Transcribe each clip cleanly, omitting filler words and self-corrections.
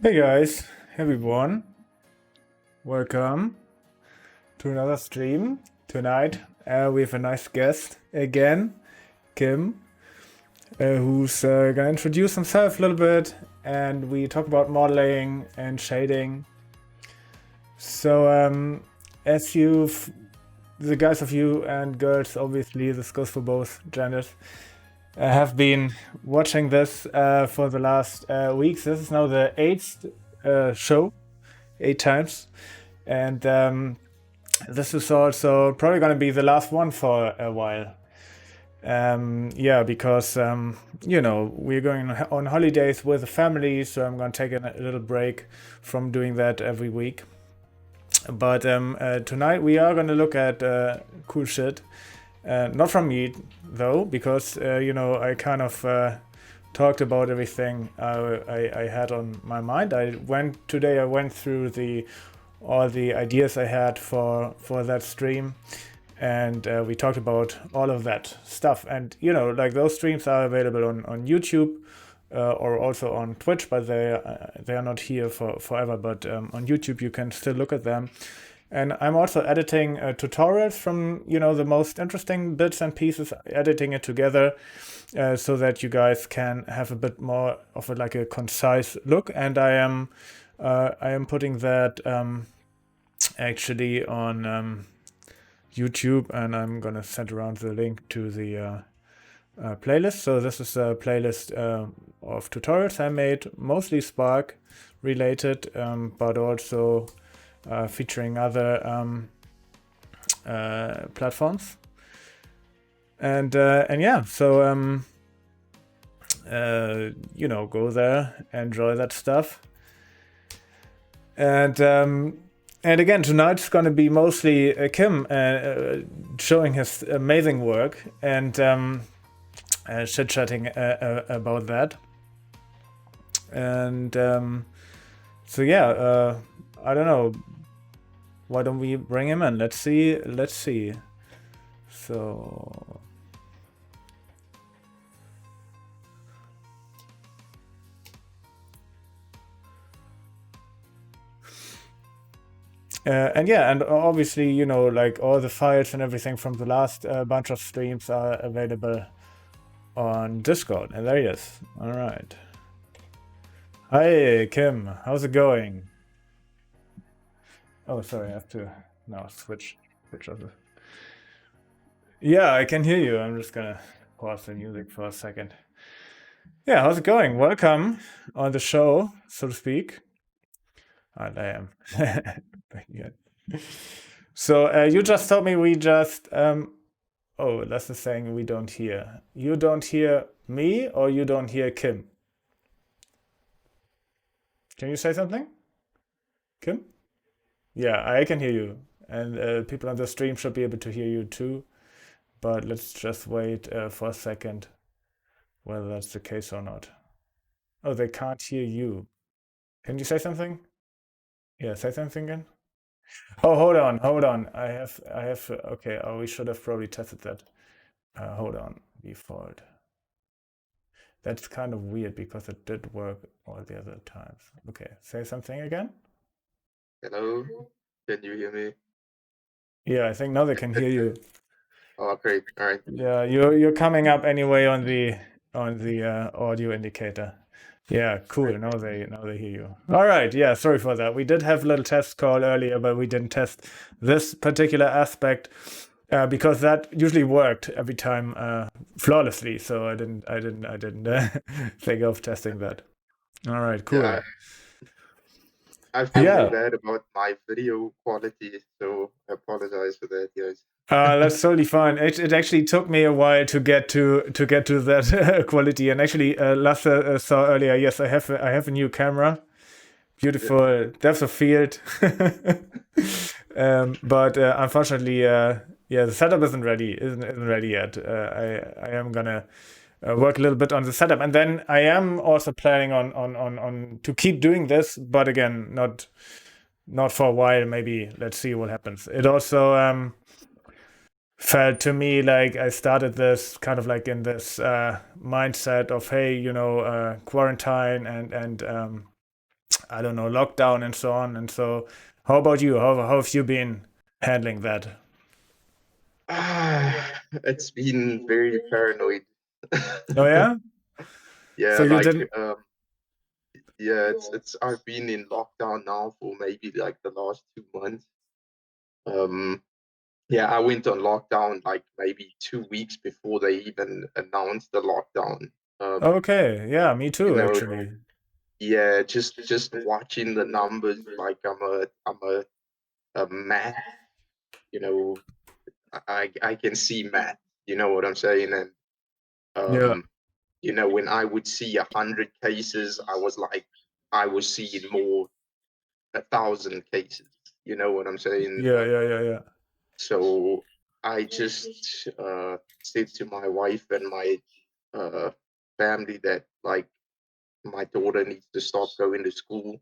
Hey guys, everyone, welcome to another stream. Tonight we have a nice guest again, Kim, who's gonna introduce himself a little bit, and we talk about modeling and shading. So, as the guys of you and girls, obviously this goes for both genders, have been watching this for the last weeks. This is now the eighth show, 8 times. And this is also probably going to be the last one for a while. Yeah, because, we're going on holidays with the family, so I'm going to take a little break from doing that every week. But tonight we are going to look at cool shit. Not from me, though, because, I kind of talked about everything I had on my mind. I went through all the ideas I had for that stream, and we talked about all of that stuff. And like those streams are available on YouTube or also on Twitch, but they are not here for forever. But on YouTube you can still look at them. And I'm also editing tutorials from the most interesting bits and pieces, editing it together so that you guys can have a bit more of a concise look. And I am putting that actually on YouTube, and I'm gonna send around the link to the playlist. So this is a playlist of tutorials I made, mostly Spark related, but also featuring other platforms. And yeah, so go there, enjoy that stuff. And again, tonight's going to be mostly Kim showing his amazing work and chit-chatting about that. And so yeah, I don't know. Why don't we bring him in? Let's see. So and yeah, and obviously, like all the files and everything from the last bunch of streams are available on Discord. And there he is. All right. Hi, Kim. How's it going? Oh, sorry. I have to now switch over. Yeah, I can hear you. I'm just gonna pause the music for a second. Yeah, how's it going? Welcome on the show, so to speak. I am. So you just told me we just oh, that's the thing we don't hear. You don't hear me, or you don't hear Kim? Can you say something, Kim? Yeah, I can hear you, and people on the stream should be able to hear you too. But let's just wait for a second, whether that's the case or not. Oh, they can't hear you. Can you say something? Yeah, say something again. Oh, hold on. I have. Okay. Oh, we should have probably tested that. Hold on. Default. That's kind of weird because it did work all the other times. Okay. Say something again. Hello, can you hear me? Yeah, I think now they can hear you. Oh, great. All right. Yeah, you're coming up anyway on the audio indicator. Yeah, cool. Now they hear you. All right. Yeah, sorry for that. We did have a little test call earlier, but we didn't test this particular aspect because that usually worked every time flawlessly. So I didn't think of testing that. All right, cool. Yeah, I feel really bad about my video quality, so I apologize for that, guys. That's totally fine. It actually took me a while to get to that quality. And actually, Lasse saw earlier. Yes, I have a new camera. Beautiful depth of field. But unfortunately, yeah, the setup isn't ready yet. I am gonna work a little bit on the setup, and then I am also planning on to keep doing this, but again, not for a while. Maybe let's see what happens. It also felt to me like I started this kind of like in this mindset of, hey, quarantine and I don't know, lockdown and so on. And so, how about you? How have you been handling that? It's been very paranoid. Oh yeah. So Yeah, you like didn't. yeah, it's I've been in lockdown now for maybe like the last 2 months. Um, yeah, I went on lockdown like maybe 2 weeks before they even announced the lockdown. Um, Okay. Yeah, me you too, know, actually. yeah, just watching the numbers, like a math, you know, I can see math, you know what I'm saying? And Yeah. um, when I would see 100 cases, I was like, I was seeing more 1,000 cases. You know what I'm saying? Yeah. Yeah. Yeah. Yeah. So I just said to my wife and my uh, family that like my daughter needs to stop going to school,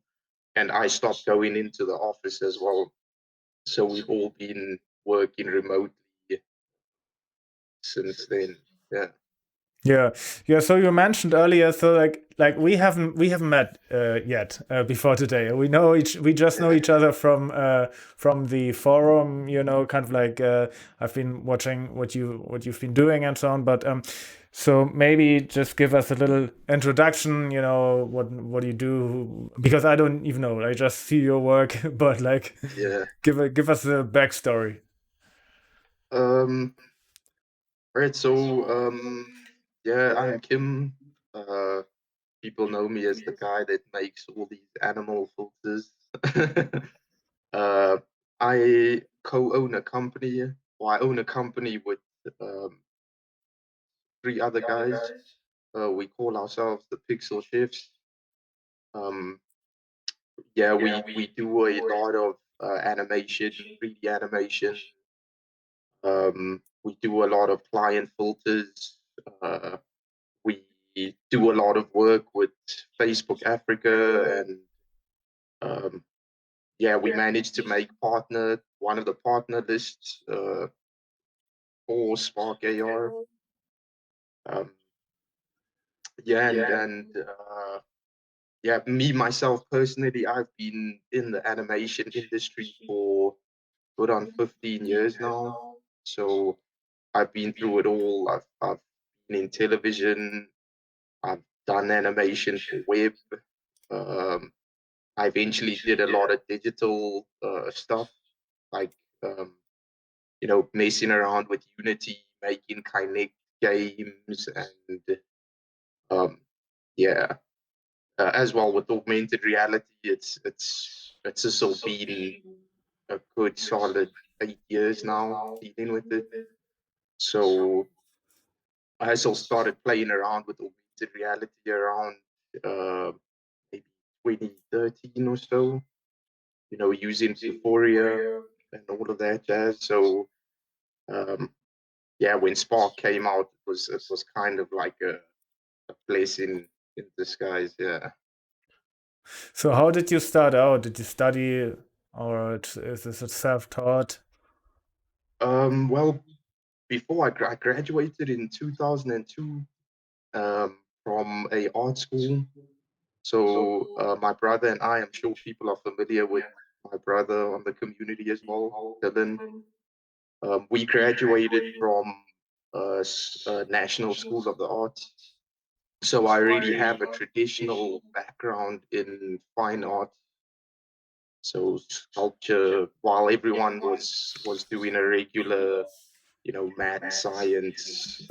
and I stopped going into the office as well. So we've all been working remotely since then. Yeah. Yeah, yeah. So you mentioned earlier, so like we haven't met yet before today. We just know Yeah. each other from the forum. You know, kind of like I've been watching what you've been doing and so on. But so maybe just give us a little introduction. You know, what do you do? Because I don't even know. I just see your work, but like Yeah. give us a backstory. Um, right. So, yeah, I'm Kim. Uh, People know me as the guy that makes all these animal filters. uh, I co-own a company, or I own a company with um, 3 other guys. We call ourselves the Pixel Chefs. Um, yeah, we do a lot of animation, 3D animation. We do a lot of client filters. Uh, we do a lot of work with Facebook Africa, and um, yeah, we managed to make one of the partner lists for Spark AR. Um, yeah, and yeah, me myself personally, I've been in the animation industry for good on 15 years now. So I've been through it all. I've been in television. I've done animation for web. Um, I eventually did a lot of digital stuff, like messing around with Unity, making Kinect games, and um, yeah, as well with augmented reality. It's also been a good solid 8 years now dealing with it. So I also started playing around with augmented reality around uh, maybe 2013 or so. Using Euphoria and all of that jazz. So um, yeah, when Spark came out, it was kind of like a blessing in disguise. Yeah. So how did you start out? Did you study, or is this a self-taught? Well, before I graduated in 2002 from a art school. So my brother and I'm sure people are familiar with my brother on the community as well, Dylan. We graduated from National School of the Arts. So I really have a traditional background in fine art. So sculpture, while everyone was doing a regular, math, science,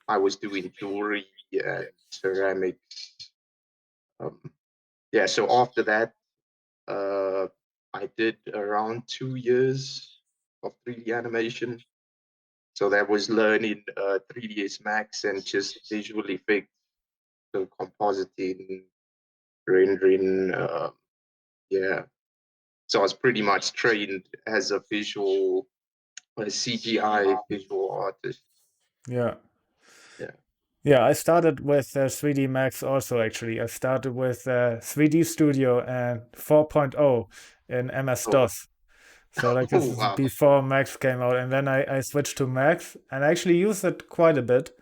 I was doing jewelry and ceramics. Um, yeah, so after that, uh, I did around 2 years of 3D animation. So that was learning 3ds Max and just visual effects, so compositing, rendering. Yeah, so I was pretty much trained as a CGI visual artist. Yeah. Yeah. Yeah, I started with 3D Max also, actually. I started with 3D Studio and 4.0 in Oh, MS-DOS. So like this oh is wow. before Max came out, and then I switched to Max and I actually used it quite a bit.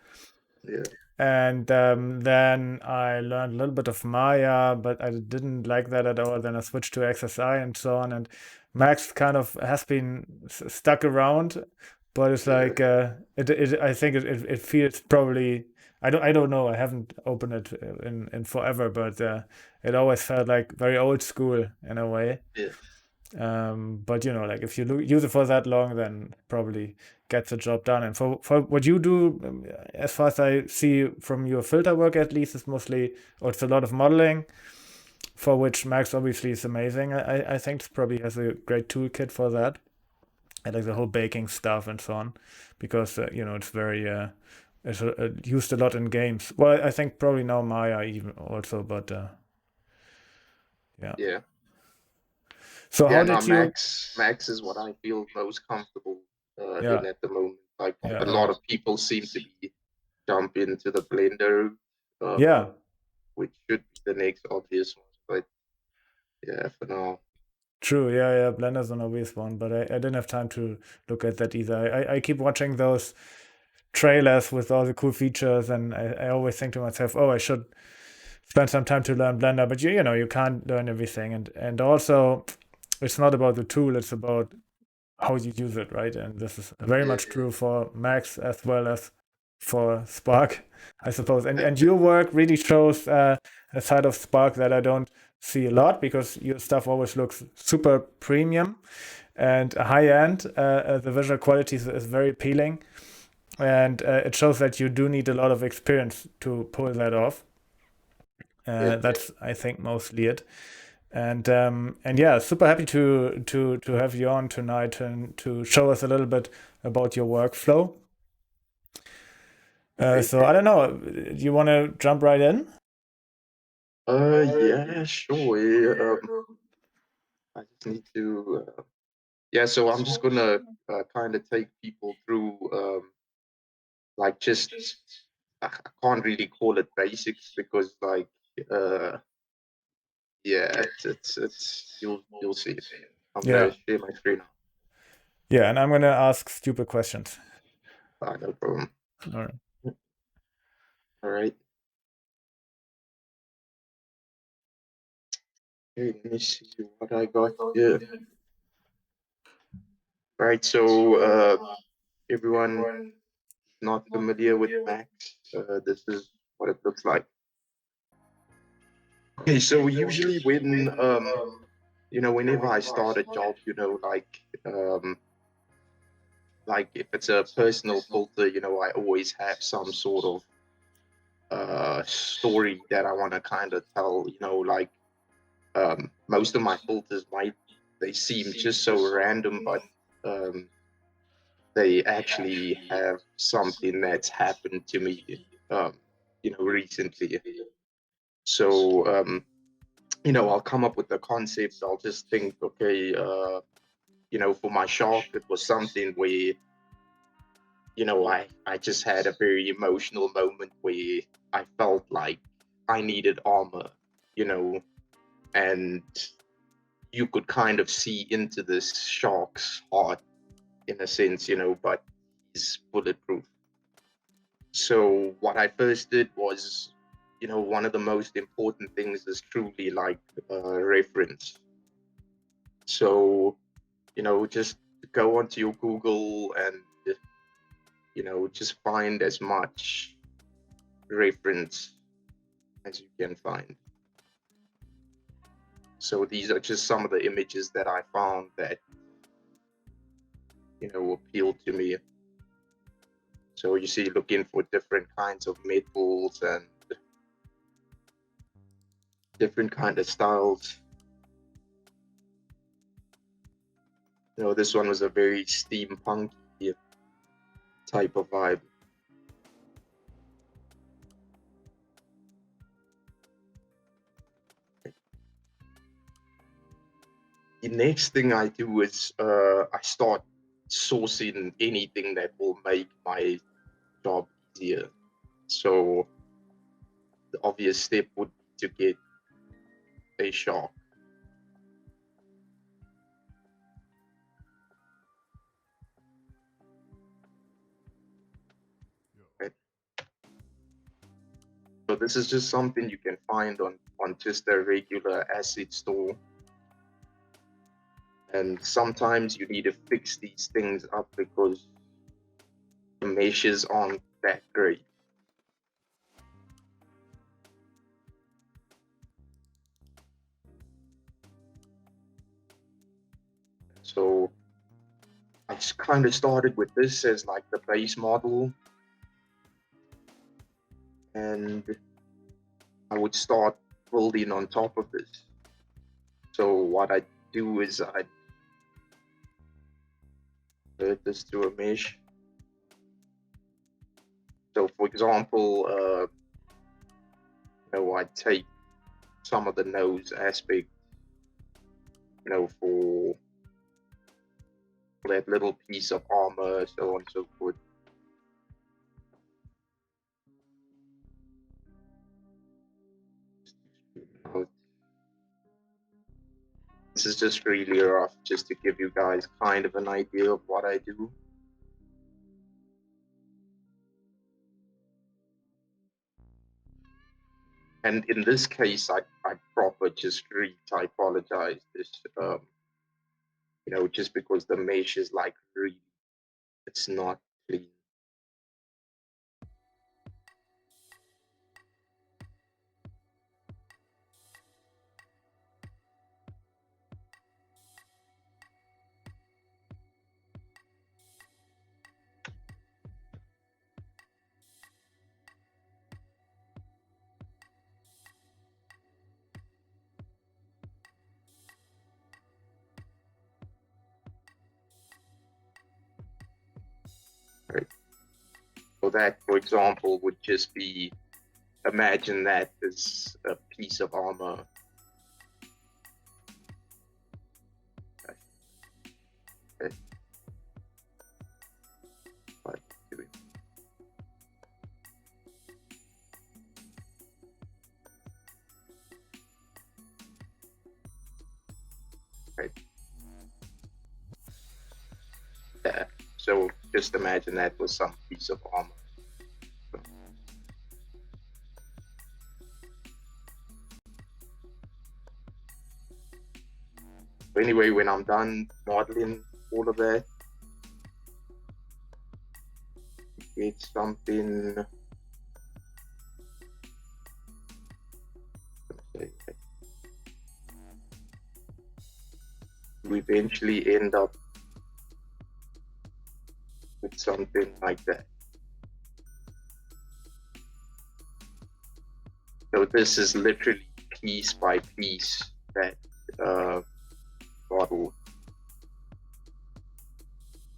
Yeah. And then I learned a little bit of Maya, but I didn't like that at all. Then I switched to XSI and so on. And Max kind of has been stuck around, but it's like I think it feels probably I don't know. I haven't opened it in forever, but it always felt like very old school in a way. Yeah. But you know, like if you use it for that long, then probably gets the job done. And for what you do, as far as I see from your filter work, at least, it's mostly, or it's a lot of modeling, for which Max obviously is amazing. I think it probably has a great toolkit for that, and like the whole baking stuff and so on, because you know it's very it's used a lot in games. Well, I think probably now Maya even also, but yeah. Yeah. So Yeah, how no, did you? Max is what I feel most comfortable Yeah, in at the moment. Like yeah, a lot yeah, of people seem to be jump into the Blender, uh, yeah. which should be the next obvious one. But yeah, for now, True, yeah. Blender's an obvious one, but I didn't have time to look at that either. I keep watching those trailers with all the cool features, and I always think to myself, oh, I should spend some time to learn Blender. But you know, you can't learn everything, and also, it's not about the tool; it's about how you use it, right? And this is very yeah, much true for Max as well as for Spark, I suppose. And your work really shows a side of Spark that I don't see a lot, because your stuff always looks super premium and high end. The visual quality is very appealing, and it shows that you do need a lot of experience to pull that off. yeah. That's, I think, mostly it. And yeah, super happy to have you on tonight and to show us a little bit about your workflow. Right. So I don't know, do you want to jump right in? Yeah, sure. Yeah, I just need to. Yeah, so I'm just gonna kind of take people through, like just I can't really call it basics because like uh yeah, it's you'll see it. I'm gonna Yeah, share my screen now. yeah, and I'm gonna ask stupid questions. No problem. All right. All right. Okay, let me see what I got here. Right, so everyone not familiar with Max, this is what it looks like. Okay, so usually when whenever I start a job, like if it's a personal filter, I always have some sort of story that I want to kind of tell, like most of my filters might they seem just so random, but um, they actually have something that's happened to me, um, recently. So, I'll come up with the concept. I'll just think, okay, for my shark, it was something where, I just had a very emotional moment where I felt like I needed armor, you know, and you could kind of see into this shark's heart in a sense, but he's bulletproof. So what I first did was, one of the most important things is truly like reference. So, just go onto your Google and, just find as much reference as you can find. So these are just some of the images that I found that, appealed to me. So you see, looking for different kinds of metals and different kind of styles. This one was a very steampunky type of vibe. The next thing I do is I start sourcing anything that will make my job easier. So the obvious step would be to get a shark. Right? So this is just something you can find on just a regular asset store. And sometimes you need to fix these things up because the meshes aren't that great. So I just kind of started with this as like the base model, and I would start building on top of this. So what I do is I convert this to a mesh. So for example, I take some of the nose aspect, for that little piece of armor, so on and so forth. This is just really rough, just to give you guys kind of an idea of what I do. And in this case, I proper just re-typologize this, just because the mesh is like really, it's not clean. Right. So that, for example, would just be, imagine that as a piece of armor. Okay. Right. Yeah. So just imagine that was some piece of armor. So anyway, when I'm done modeling all of that, get something. We eventually end up with something like that. So this is literally piece by piece that model.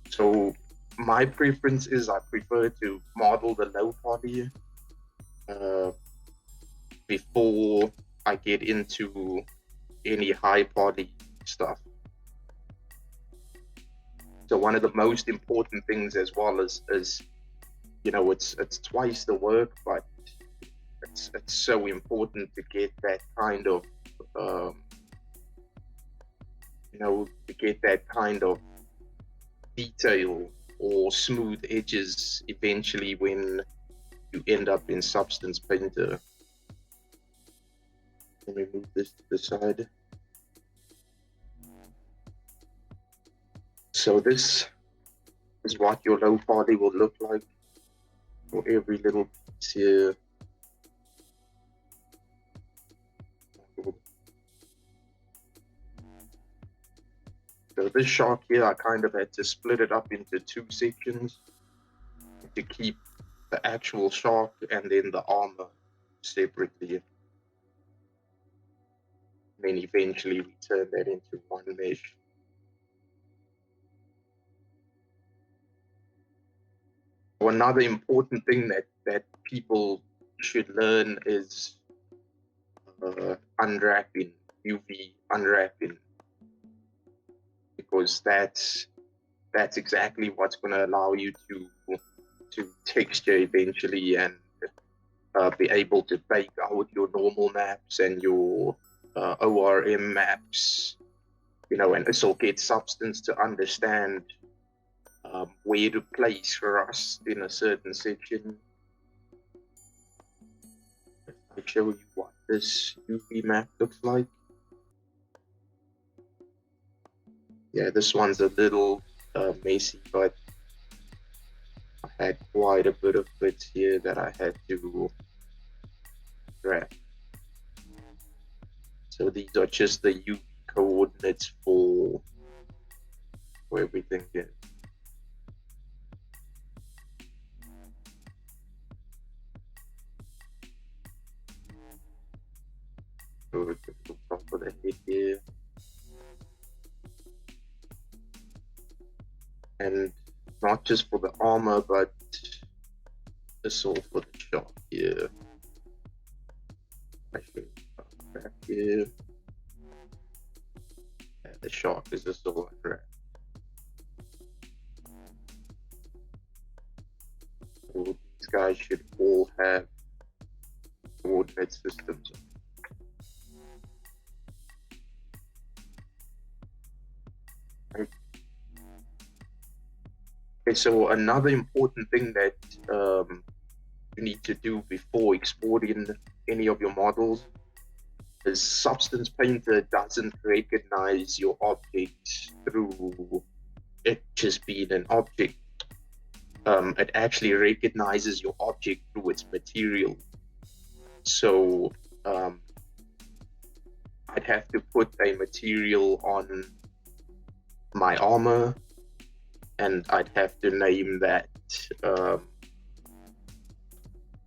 So my preference is I prefer to model the low poly before I get into any high poly stuff. So one of the most important things as well is it's twice the work, but it's so important to get that kind of to get that kind of detail or smooth edges eventually when you end up in Substance Painter. Let me move this to the side. So this is what your low poly will look like for every little piece here. So this shark here, I kind of had to split it up into two sections to keep the actual shark and then the armor separately. And then eventually we turn that into one mesh. So another important thing that people should learn is unwrapping, UV unwrapping, because that's exactly what's going to allow you to texture eventually and be able to bake out your normal maps and your ORM maps, and this will get Substance to understand where to place rust in a certain section. I show you what this UV map looks like. Yeah, this one's a little messy, but I had quite a bit of bits here that I had to grab. So these are just the UV coordinates for everything here. So it's the top of the head here. And not just for the armor, but this all for the shark here. Actually, back here. Yeah, the shark is just all unwrapped. So these guys should all have coordinate systems. Right. Okay, so another important thing that you need to do before exporting any of your models is Substance Painter doesn't recognize your object through it just being an object. It actually recognizes your object through its material. So I'd have to put a material on my armor, and I'd have to name that.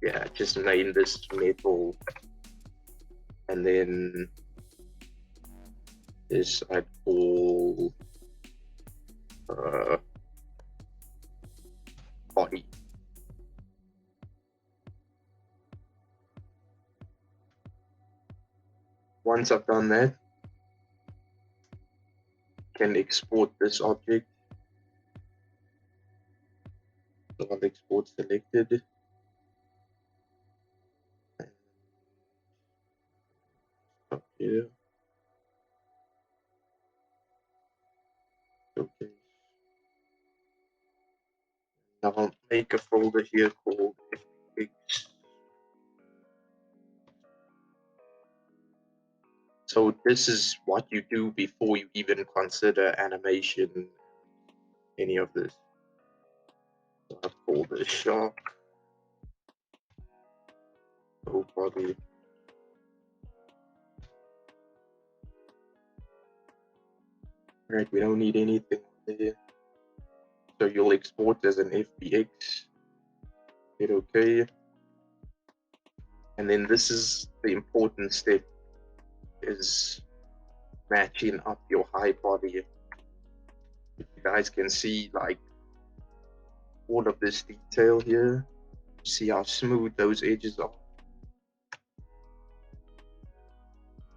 Yeah, just name this metal, and then this I'd call body. Once I've done that, I can export this object. So I'll export selected. Up here. Okay. Now I'll make a folder here called FX. So this is what you do before you even consider animation, any of this. So I'll call this shark. So body. Right, we don't need anything there. So you'll export as an FBX. Hit OK. And then this is the important step, is matching up your high body. If you guys can see, like, all of this detail here, see how smooth those edges are.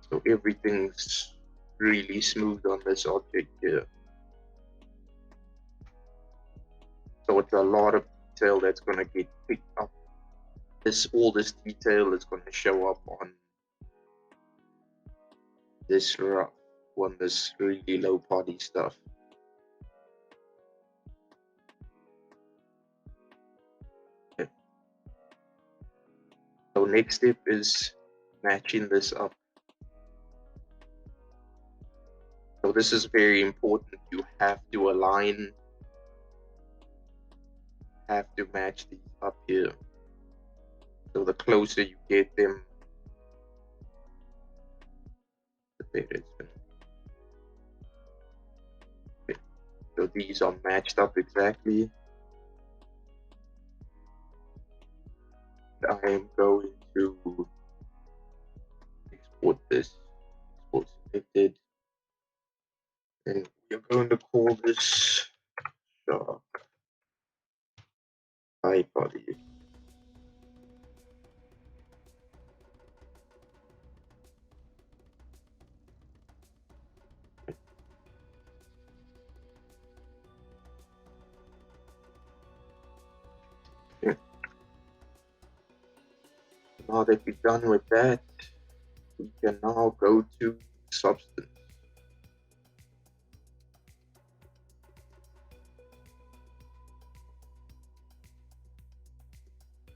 So everything's really smooth on this object here. So it's a lot of detail that's going to get picked up. All this detail is going to show up on this rough one, this really low body stuff. Okay. So next step is matching this up. So this is very important. You have to align, have to match these up here. So the closer you get them, the better it's going to be. Okay. So these are matched up exactly. I am going to export this, export selected, and we're going to call this shark high body. Okay. Now that we're done with that, we can now go to substance.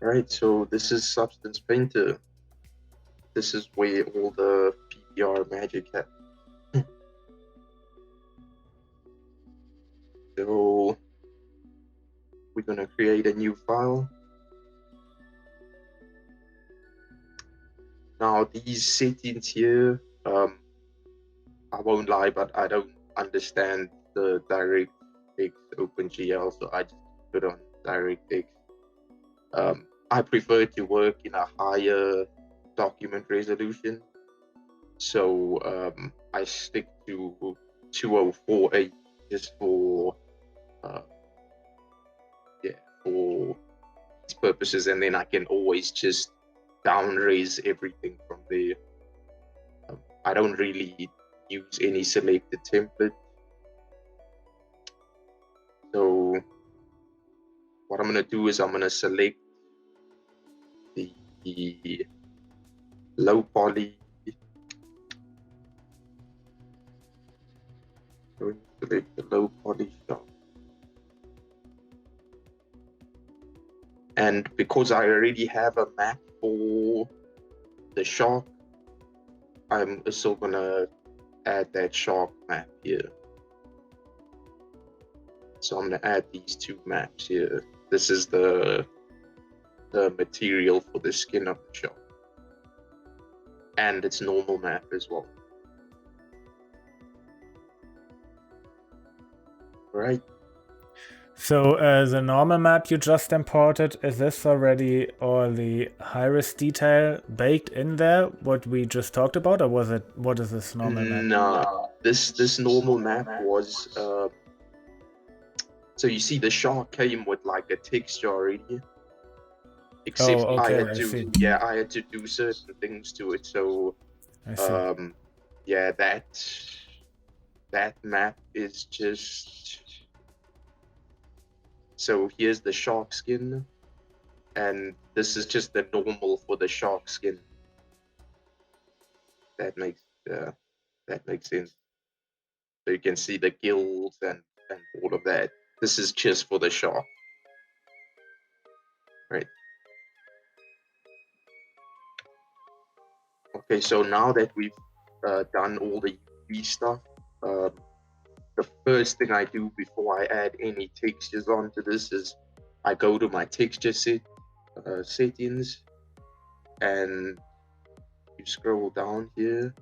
Right, so this is Substance Painter. this is where all the PBR magic happens. So we're gonna create a new file. Now these settings here, I won't lie, but I don't understand the DirectX OpenGL, so I just put on DirectX. I prefer to work in a higher document resolution, so I stick to 2048 just for for these purposes, and then I can always just down raise everything from there. I don't really use any selected template. So what I'm going to do is I'm going to select the low poly. Select the low poly shot. And because I already have a map for the shark, I'm also going to add that shark map here. So I'm going to add these two maps here. This is the material for the skin of the shark, and its normal map as well. Right. So the normal map you just imported, is this already all the high-res detail baked in there, what we just talked about, or what is this normal map? No, this normal map was so you see the shark came with like a texture already, except Oh, okay, I see. I had to do certain things to it. So I see. yeah, that map is just, so here's the shark skin, and this is just the normal for the shark skin. That makes sense. So you can see the gills and all of that. This is just for the shark, right? Okay, so now that we've done all the UV stuff, the first thing I do before I add any textures onto this is I go to my texture settings, and you scroll down here,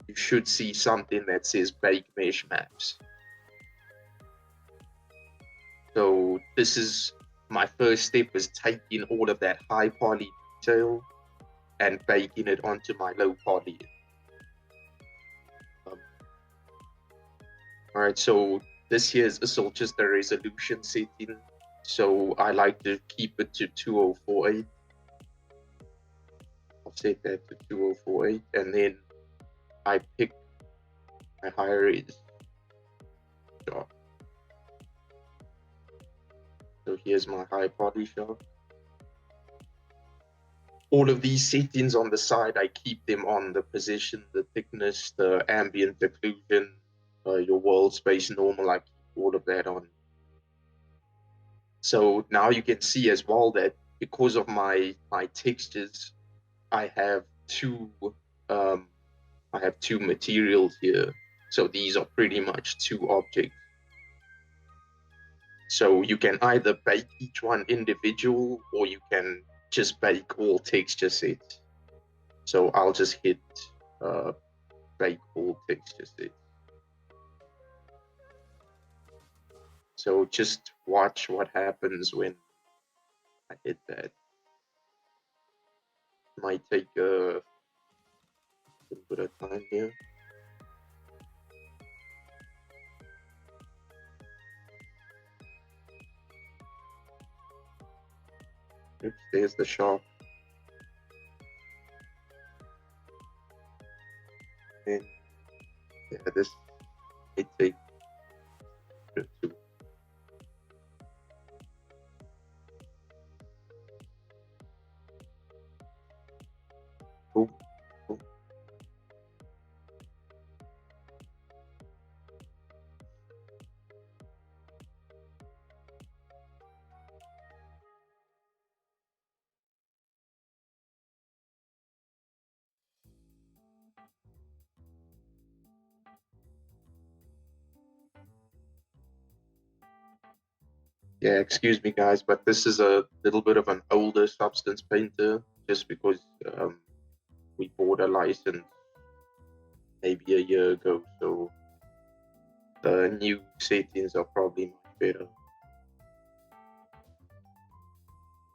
you should see something that says Bake Mesh Maps. So this is my first step, is taking all of that high poly detail and baking it onto my low poly. All right, so this here is also just the resolution setting. So I like to keep it to 2048. I'll set that to 2048, and then I pick my higher res shot. So here's my high poly shot. All of these settings on the side, I keep them on: the position, the thickness, the ambient occlusion, your world space normal. I keep all of that on. So now you can see as well that because of my textures, I have two materials here. So these are pretty much two objects. So you can either bake each one individual, or you can just bake all texture sets. So I'll just hit bake all texture sets. So just watch what happens when I hit that. Might take a little bit of time here. Oops, there's the shark. And yeah, this might take a bit too. Oh, oh. Yeah, excuse me guys, but this is a little bit of an older substance painter, just because we bought a license maybe a year ago, so the new settings are probably much better.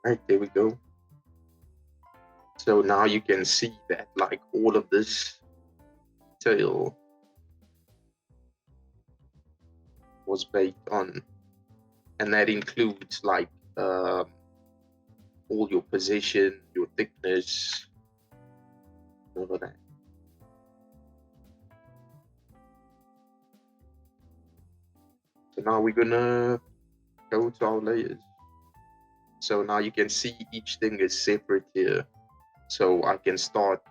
Right, there we go. So now you can see that like all of this detail was baked on, and that includes like all your position, your thickness, all of that. So now we're gonna go to our layers. So now you can see each thing is separate here. So I can start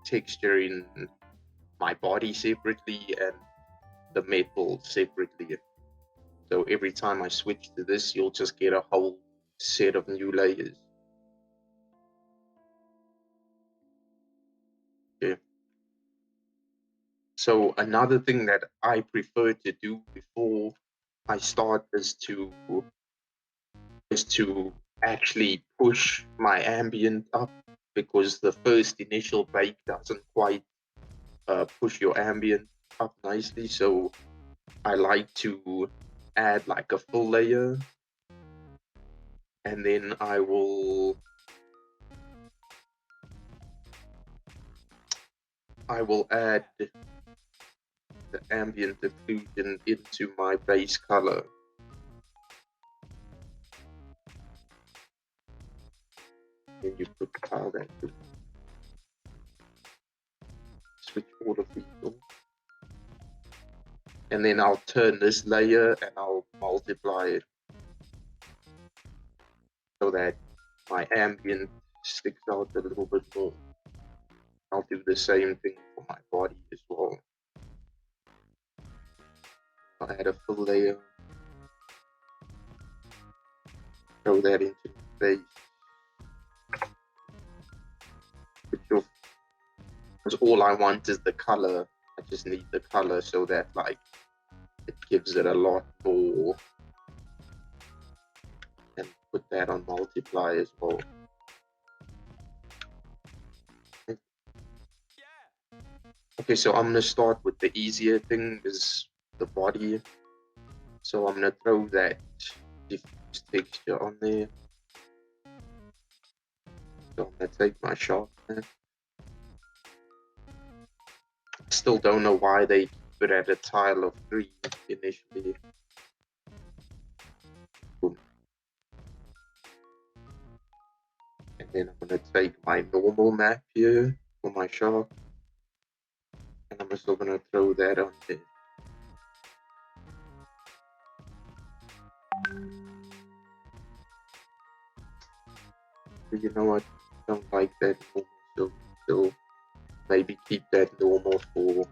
texturing my body separately and the metal separately. So every time I switch to this, you'll just get a whole set of new layers. Okay. So another thing that I prefer to do before I start is to actually push my ambient up, because the first initial bake doesn't quite push your ambient up nicely. So I like to add like a full layer, and then I will add the ambient diffusion into my base color. Then you put tile that to switch all of these on. And then I'll turn this layer and I'll multiply it so that my ambient sticks out a little bit more. I'll do the same thing for my body as well. I'll add a full layer, throw that into the base. Because all I want is the color. I just need the color so that like it gives it a lot more. And put that on multiply as well. Okay, so I'm gonna start with the easier thing, is the body. So I'm gonna throw that diffuse texture on there. So I'm gonna take my sharpener. Still don't know why they keep it at a tile of 3 initially. Boom. And then I'm gonna take my normal map here for my shark, and I'm still gonna throw that on there. But you know what? I don't like that normal, so maybe keep that normal for.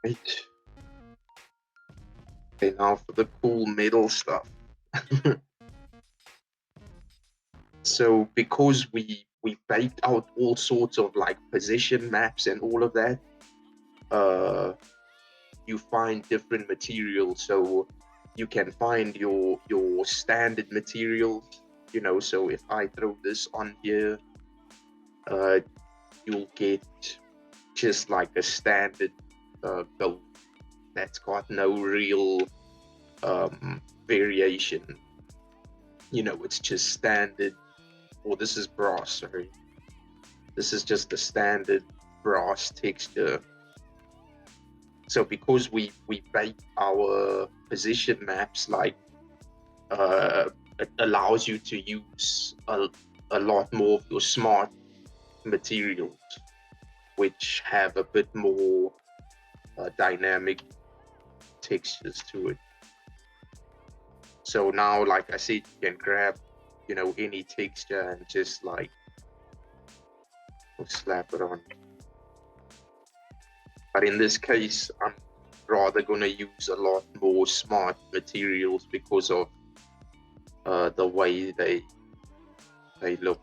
Right. Okay, now for the cool metal stuff. So because we baked out all sorts of like position maps and all of that, you find different materials. So you can find your standard materials, you know. So if I throw this on here, you'll get just like a standard gold that's got no real variation. You know, it's just standard. Or this is brass, sorry. This is just the standard brass texture. So because we bake our position maps, like it allows you to use a lot more of your smart materials, which have a bit more dynamic textures to it. So now, like I said, you can grab, you know, any texture and just like slap it on. But in this case, I'm rather going to use a lot more smart materials because of the way they look.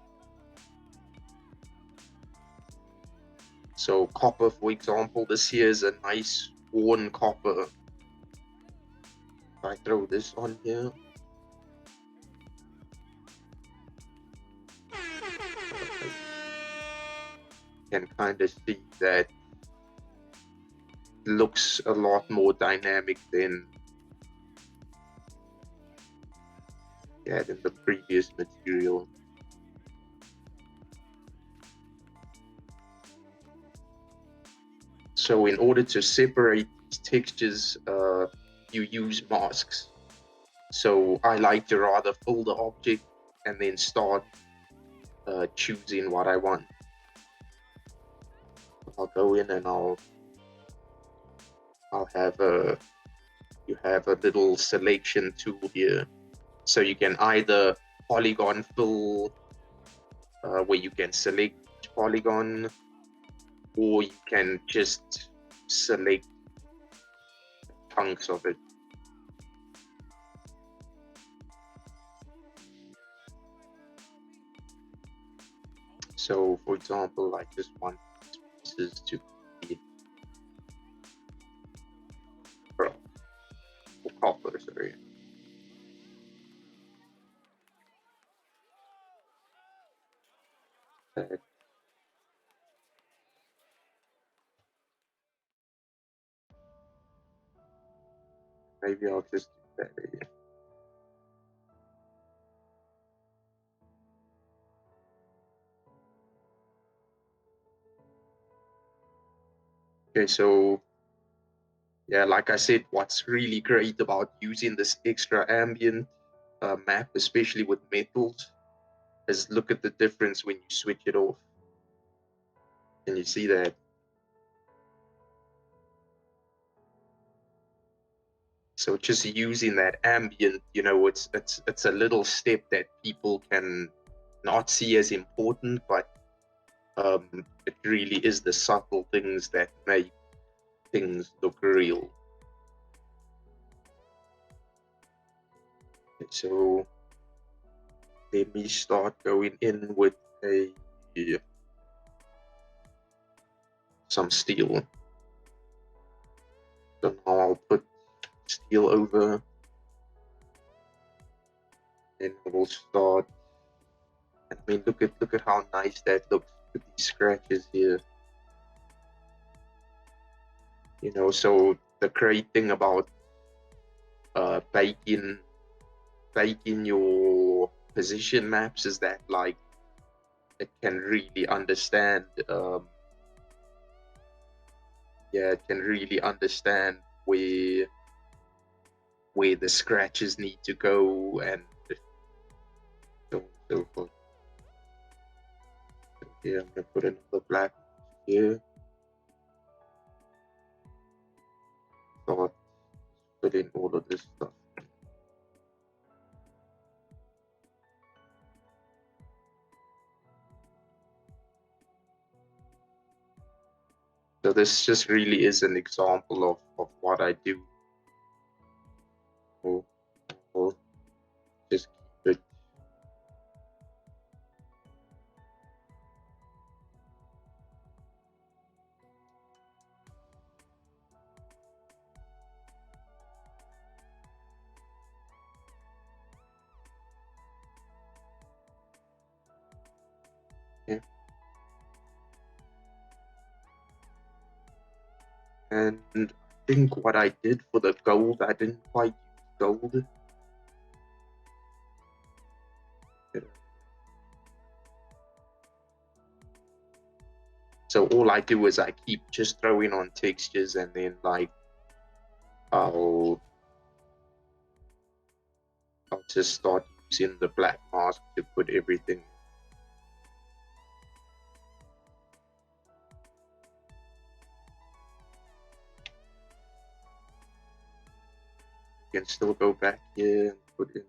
So copper, for example, this here is a nice worn copper. If I throw this on here, you can kind of see that it looks a lot more dynamic than in the previous material. So in order to separate these textures, you use masks. So I like to rather fill the object and then start choosing what I want. I'll go in and I'll have you have a little selection tool here. So you can either polygon fill, where you can select each polygon, or you can just select chunks of it. So for example, I just want pieces to be copper, sorry. Maybe I'll just do that again. Okay, so yeah, like I said, what's really great about using this extra ambient map, especially with metals, is look at the difference when you switch it off. Can you see that? So just using that ambient, it's a little step that people can not see as important, but it really is the subtle things that make things look real. Okay, so let me start going in with some steel. So now I'll put steel over, and we'll start. I mean, look at how nice that looks with these scratches here. So the great thing about baking your position maps is that like it can really understand it can really understand where the scratches need to go and so on and so forth. So here I'm gonna put another black here. Start putting all of this stuff. So this just really is an example of what I do. I'll just keep it. Yeah. And I think what I did for the gold, I didn't quite use gold. So all I do is I keep just throwing on textures, and then like I'll just start using the black mask to put everything. You can still go back here and put in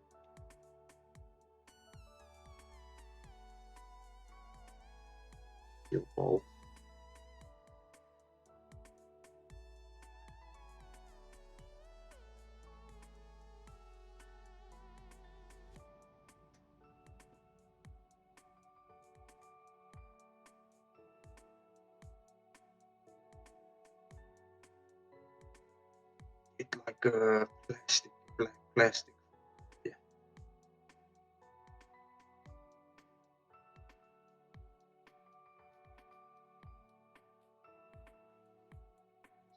your ball. black plastic. Yeah.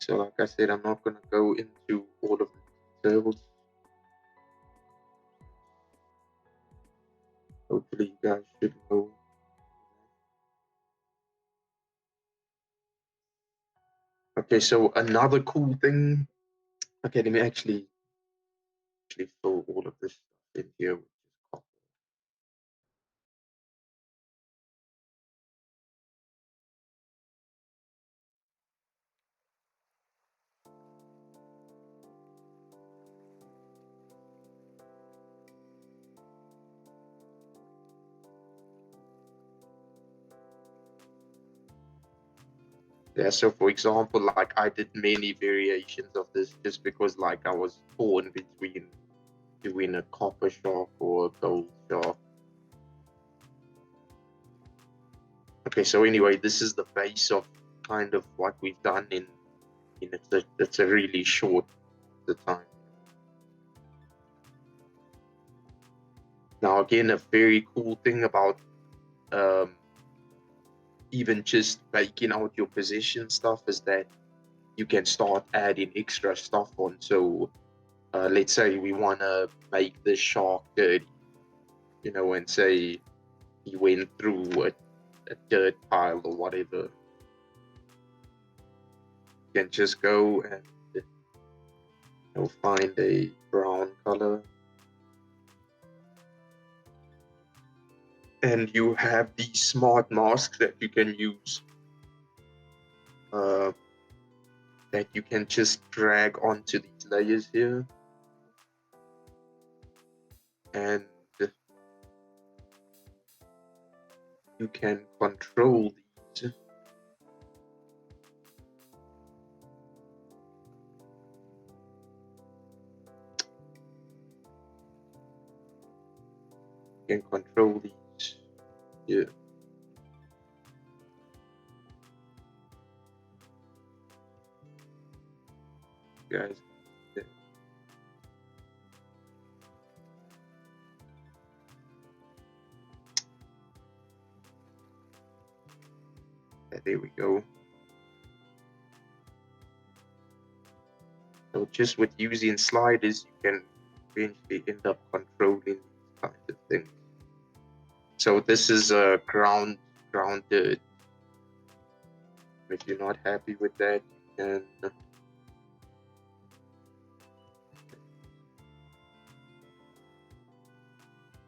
So like I said, I'm not gonna go into all of the details. Hopefully you guys should know. Okay, so another cool thing. Okay, let me actually fill all of this stuff in here, which is copper. Yeah, so for example, like I did many variations of this just because like I was torn between doing a copper shark or a gold shark. Okay, so anyway, this is the base of kind of what we've done in it's a really short time. Now again, a very cool thing about even just baking out your position stuff is that you can start adding extra stuff on. So let's say we want to make the shark dirty, and say he went through a dirt pile or whatever. You can just go and find a brown color, and you have these smart masks that you can use, that you can just drag onto these layers here, and you can control these. You can control these here. Guys, there we go. So just with using sliders, you can eventually end up controlling these kinds of things. So this is a grounded. If you're not happy with that, you can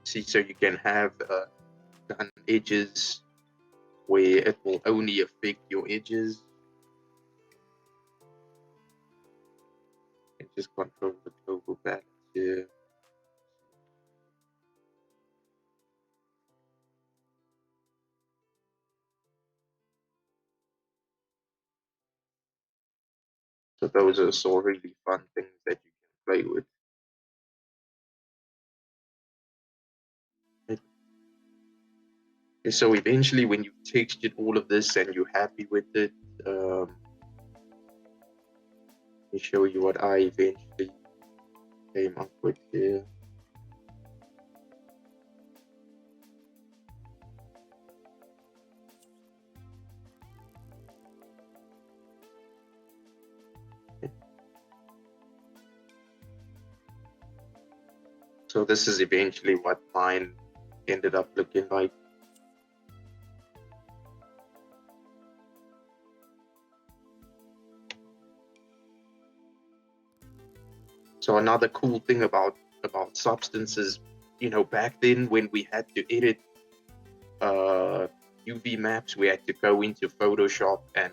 see. So you can have done edges where it will only affect your edges. And just control the global balance here. So those are so really fun things that you can play with. Okay, so eventually when you've textured all of this and you're happy with it, let me show you what I eventually came up with here. So this is eventually what mine ended up looking like. So another cool thing about substances, back then when we had to edit UV maps, we had to go into Photoshop and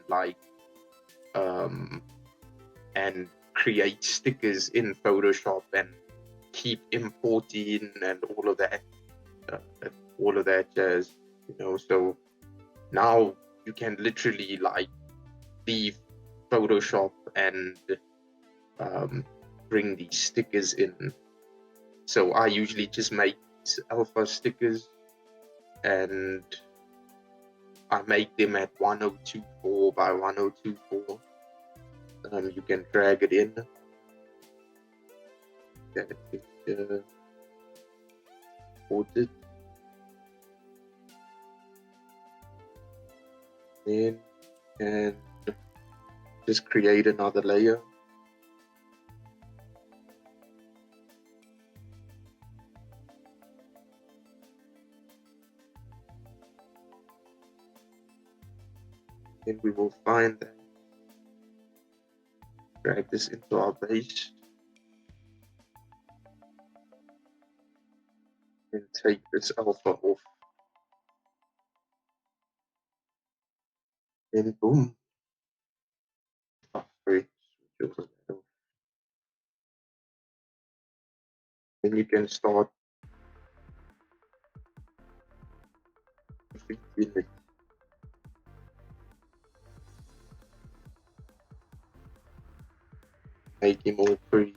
and create stickers in Photoshop and keep importing and all of that jazz. So now you can literally leave Photoshop and bring these stickers in. So I usually just make alpha stickers and I make them at 1024 by 1024. You can drag it in that picture, export it, then and just create another layer. Then we will find that, drag this into our base, and take this alpha off. Then boom. Oh, sorry. Switch over that off. Then you can start feeding it. Make him all pretty.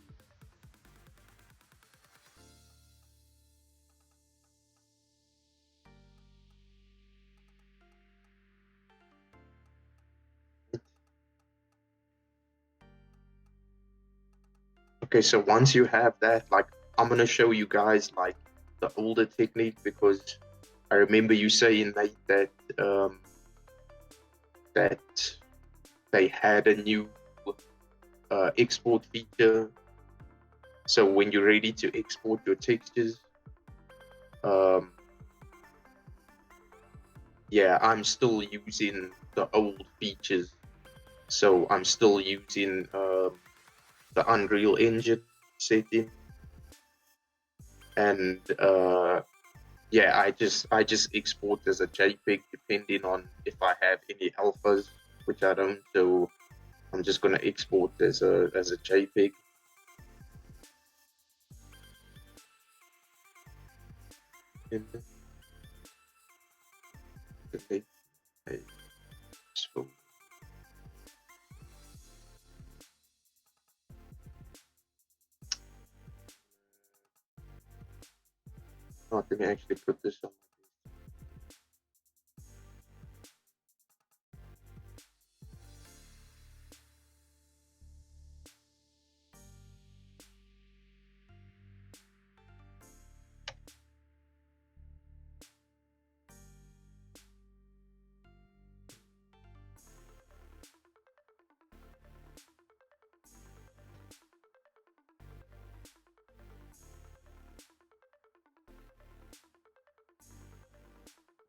Okay, so once you have that, like, I'm gonna show you guys like the older technique, because I remember you saying, Nate, that that they had a new export feature. So when you're ready to export your textures, yeah, I'm still using the old features. So I'm still using the Unreal Engine setting, and yeah, I just export as a JPEG depending on if I have any alphas, which I don't. So I'm just gonna export as a JPEG. Okay. So let me actually put this on.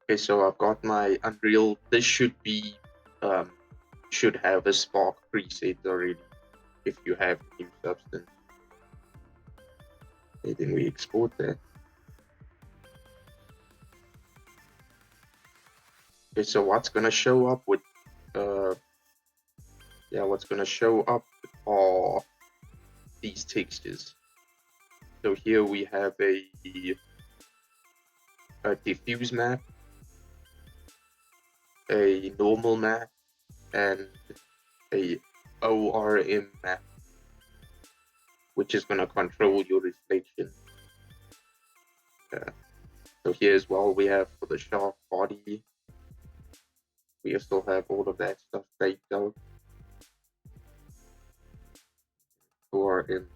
Okay, so I've got my Unreal. This should be should have a Spark preset already if you have new substance. Okay, then we export that. Okay, so what's gonna show up with what's gonna show up are these textures. So here we have a diffuse map, a normal map, and a ORM map, which is gonna control your reflection. So here as well, we have for the shark body, we still have all of that stuff baked out. ORM.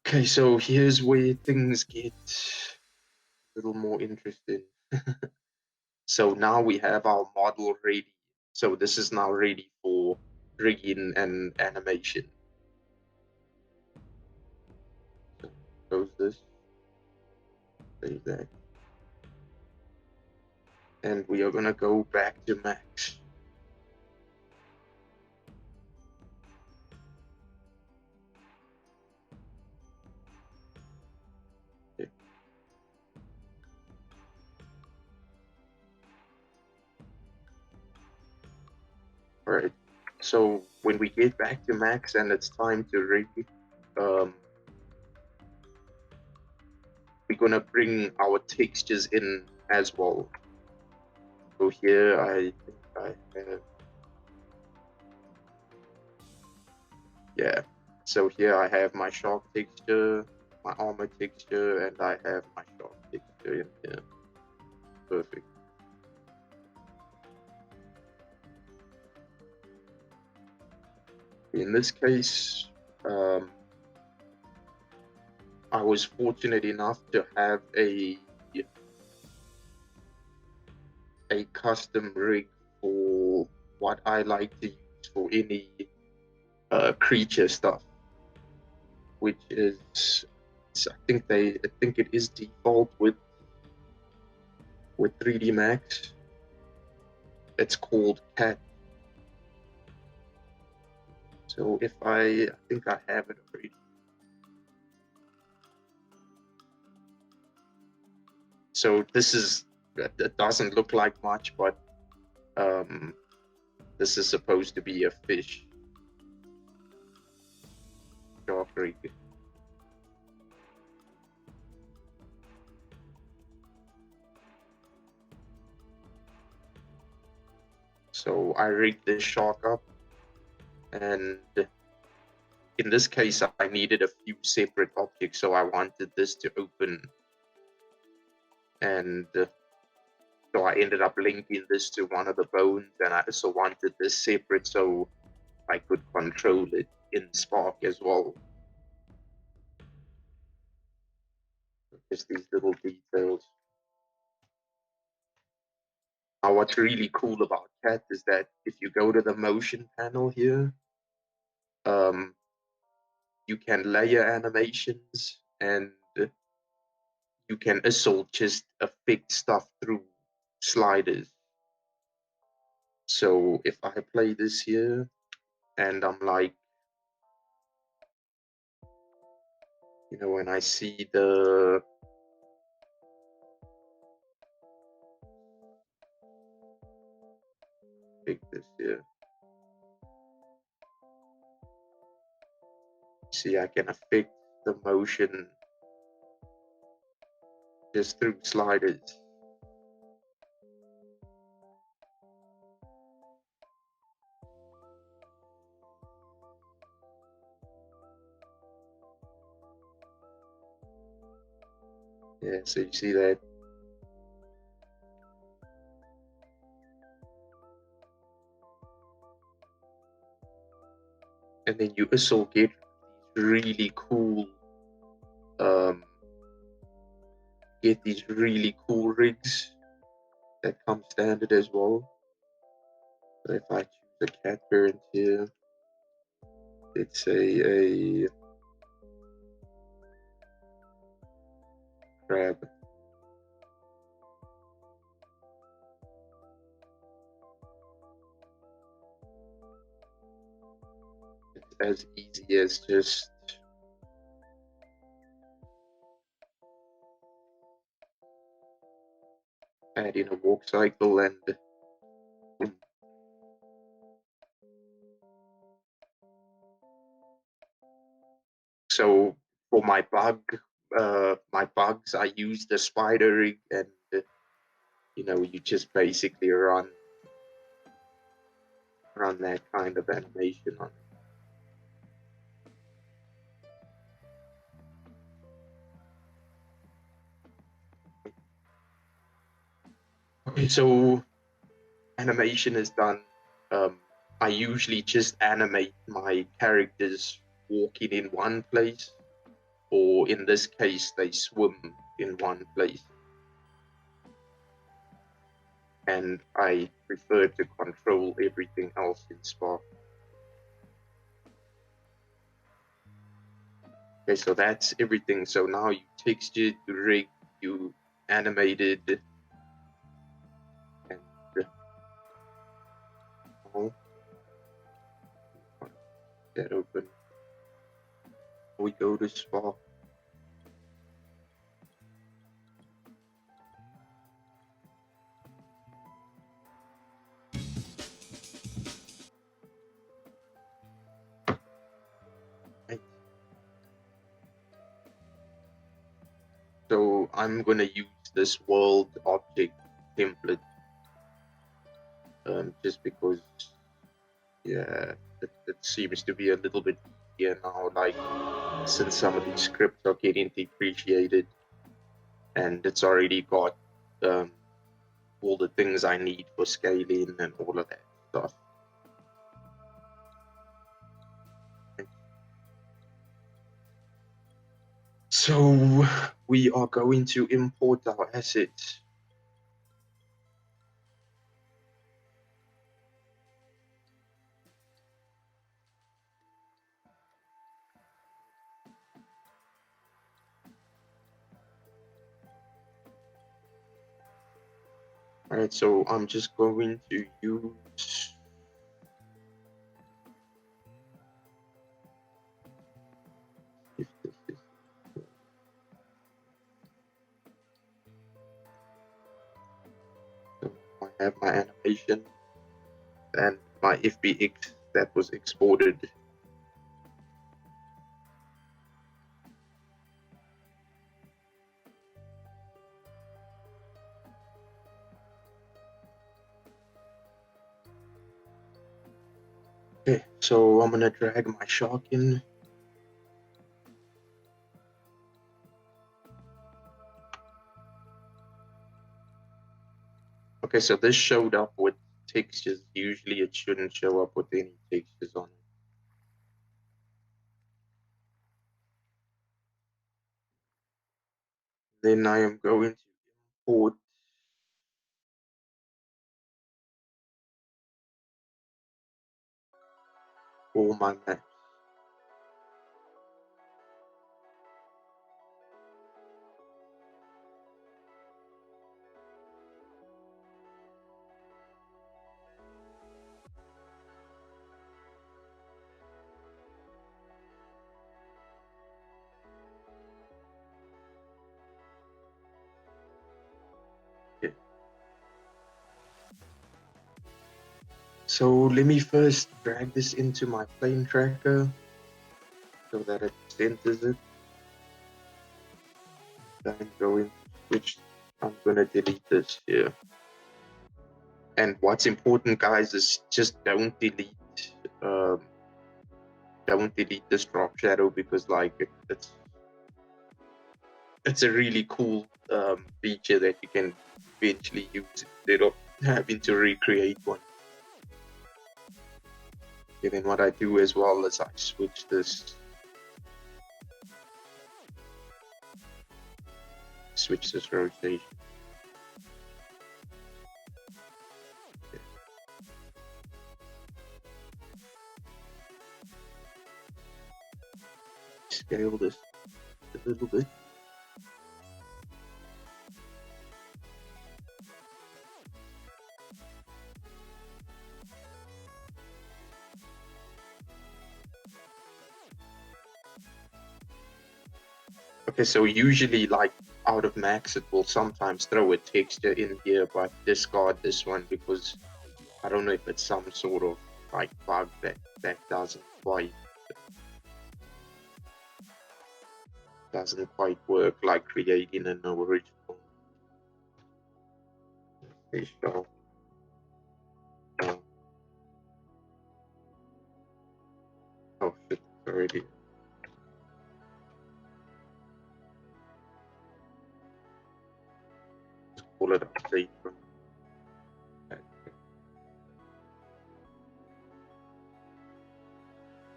Okay, so here's where things get a little more interesting. So now we have our model ready. So this is now ready for rigging and animation. So close this, save that. And we are gonna go back to Max. Okay. All right, so when we get back to Max and it's time to rig, we're gonna bring our textures in as well. So here I think I have, yeah. So here I have my shark texture, my armor texture, and I have my shark texture in here. Perfect. In this case, I was fortunate enough to have a custom rig for what I like to use for any creature stuff, which is I think it is default with 3D Max. It's called Cat. So if I think I have it already. So this is, it doesn't look like much, but this is supposed to be a fish shark rig. So I rigged this shark up, and in this case I needed a few separate objects, so I wanted this to open, and so I ended up linking this to one of the bones, and I also wanted this separate so I could control it in Spark as well. Just these little details. Now, what's really cool about Cat is that if you go to the motion panel here, you can layer animations, and you can also just affect stuff through sliders. So if I play this here, and I'm like, when I see the pick this here, see I can affect the motion just through sliders. Yeah, so you see that. And then you also get these really cool rigs that come standard as well. So if I choose a cat parent here, it's a crab. It's as easy as just adding a walk cycle and boom. So for my bugs, I use the spider rig, and you just basically run that kind of animation on it. Okay, so animation is done. I usually just animate my characters walking in one place, or in this case, they swim in one place. And I prefer to control everything else in Spark. Okay, so that's everything. So now you textured, you rigged, you animated, and now that open. We go to Spark. Right. So I'm gonna use this world object template, just because, yeah, it seems to be a little bit easier now. Like, since some of these scripts are getting depreciated, and it's already got all the things I need for scaling and all of that stuff. So we are going to import our assets. All right, so I'm just going to use if this is so I have my animation and my FBX that was exported. Okay, so I'm gonna drag my shark in. Okay, so this showed up with textures. Usually it shouldn't show up with any textures on it. Then I am going to import all my maps. Okay. So let me first drag this into my plane tracker so that it centers it. Then go into switch. I'm gonna delete this here. And what's important, guys, is just don't delete this drop shadow, because like it's a really cool feature that you can eventually use instead of having to recreate one. And then what I do as well is I switch this rotation. Okay. Scale this a little bit. Okay, so usually like out of max it will sometimes throw a texture in here, but discard this one because I don't know if it's some sort of like bug that doesn't quite work like creating an original fish doll. Oh shit, it's already. Call it update.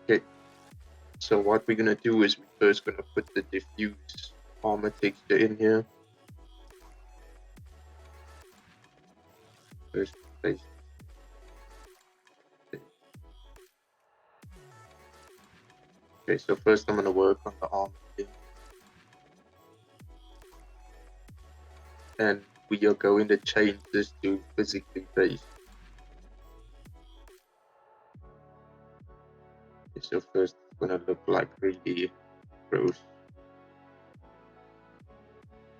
Okay, so what we're gonna do is we're first gonna put the diffuse armor texture in here. First place. Okay, so first I'm gonna work on the armor here. And we are going to change this to physically based. Okay, so first it's gonna look like really gross.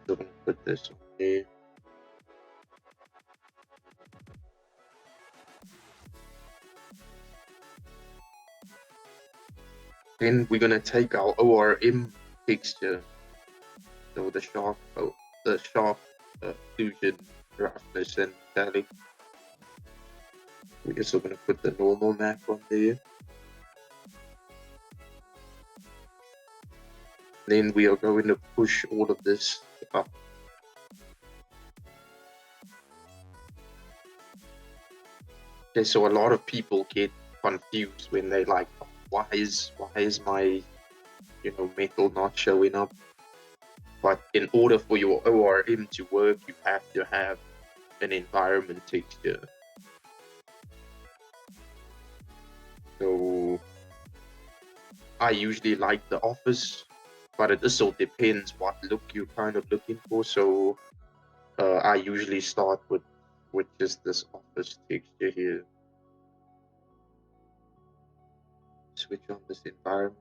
So I'm gonna put this on here. Then we're gonna take our ORM texture, so the sharp fusion, roughness, and metallic. We're also gonna put the normal map on there. Then we are going to push all of this up. Okay, so a lot of people get confused when they like, why is my metal not showing up? but in order for your ORM to work, you have to have an environment texture. So I usually like the office, but it also depends what look you're kind of looking for. So I usually start with just this office texture here. Switch on this environment.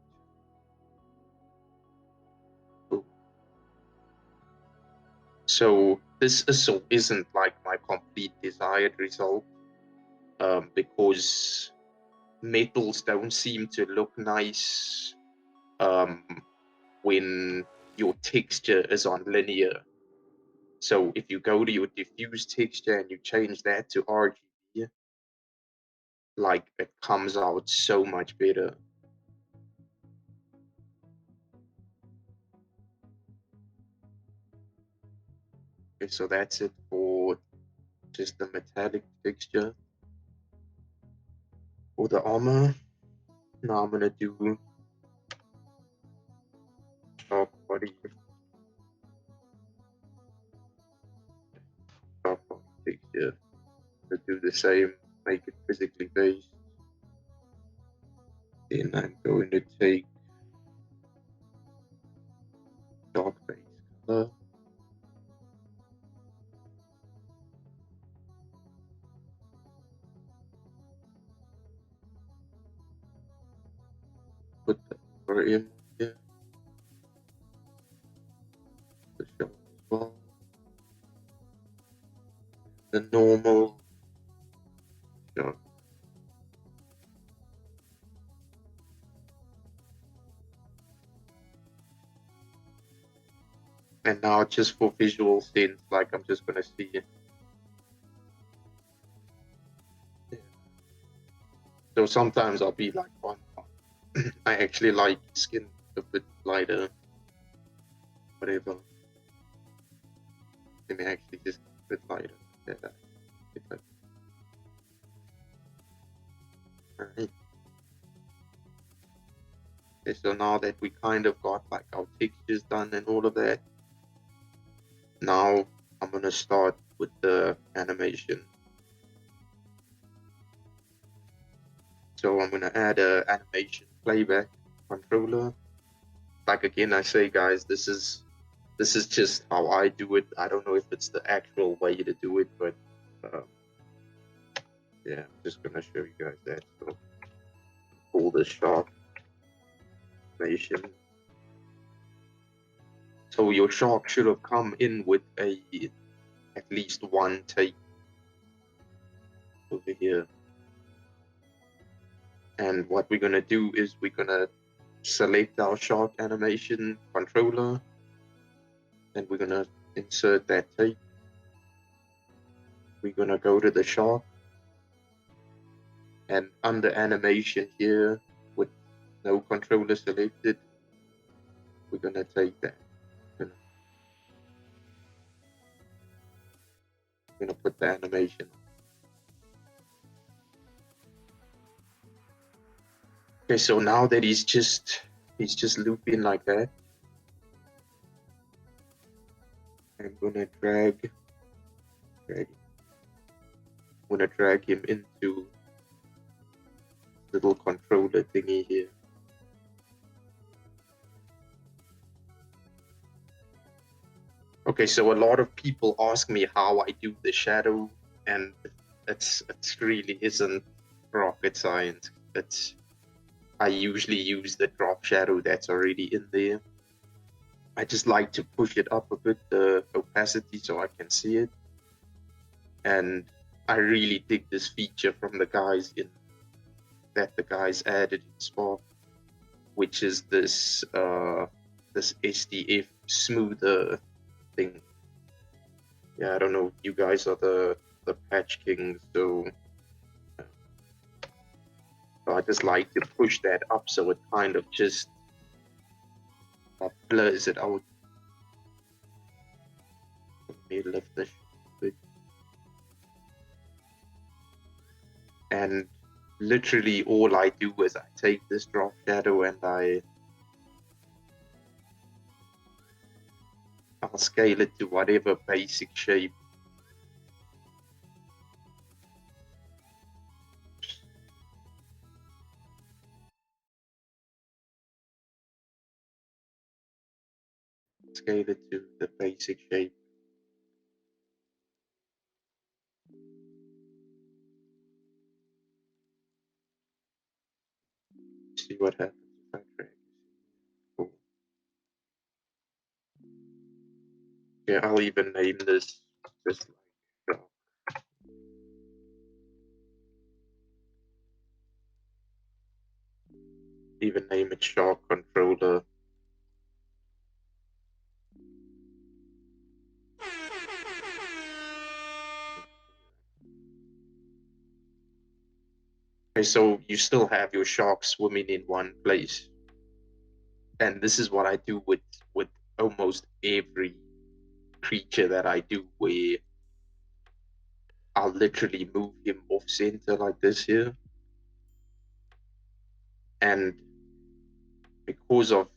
Boom. So this also isn't like my complete desired result, because metals don't seem to look nice when your texture is on linear. So if you go to your diffuse texture and you change that to RGB, like it comes out so much better. Okay, so that's it for just the metallic texture. For the armor, now I'm gonna do sharp body, sharp body texture. To do the same, make it physically based. Then I'm going to take dark base color. Put the over in here. The sharp as well. The normal sharp. And now just for visual sense, like I'm just gonna see it. Yeah. So sometimes I'll be like, oh, I actually like skin a bit lighter, whatever. Let me actually just a bit lighter. Yeah, it's like, alright. Okay, so now that we kind of got like our textures done and all of that, now I'm gonna start with the animation. So I'm gonna add a animation playback controller. Like again, I say, guys, this is just how I do it. I don't know if it's the actual way to do it, but yeah, I'm just gonna show you guys that. So pull the sharp animation. So your shark should have come in with at least one take over here. And what we're gonna do is we're gonna select our shark animation controller, and we're gonna insert that tape. We're gonna go to the shark, and under animation here with no controller selected, we're gonna take that. We're gonna put the animation on. Okay, so now that he's just looping like that, I'm gonna drag him into little controller thingy here. Okay, so a lot of people ask me how I do the shadow, and it's really isn't rocket science. I usually use the drop shadow that's already in there. I just like to push it up a bit, the opacity, so I can see it. And I really dig this feature from the guys added in Spark, which is this SDF smoother thing. Yeah, I don't know. You guys are the patch kings, so I just like to push that up so it kind of just blurs it out. Let me lift this bit. And literally all I do is I take this drop shadow and I I'll scale it to whatever basic shape. Scale it to the basic shape. See what happens if I drag this. Cool. Yeah, I'll even name this just like even name it Shark Controller. Okay, so you still have your shark swimming in one place. And this is what I do with almost every creature that I do, where I'll literally move him off center like this here. And because of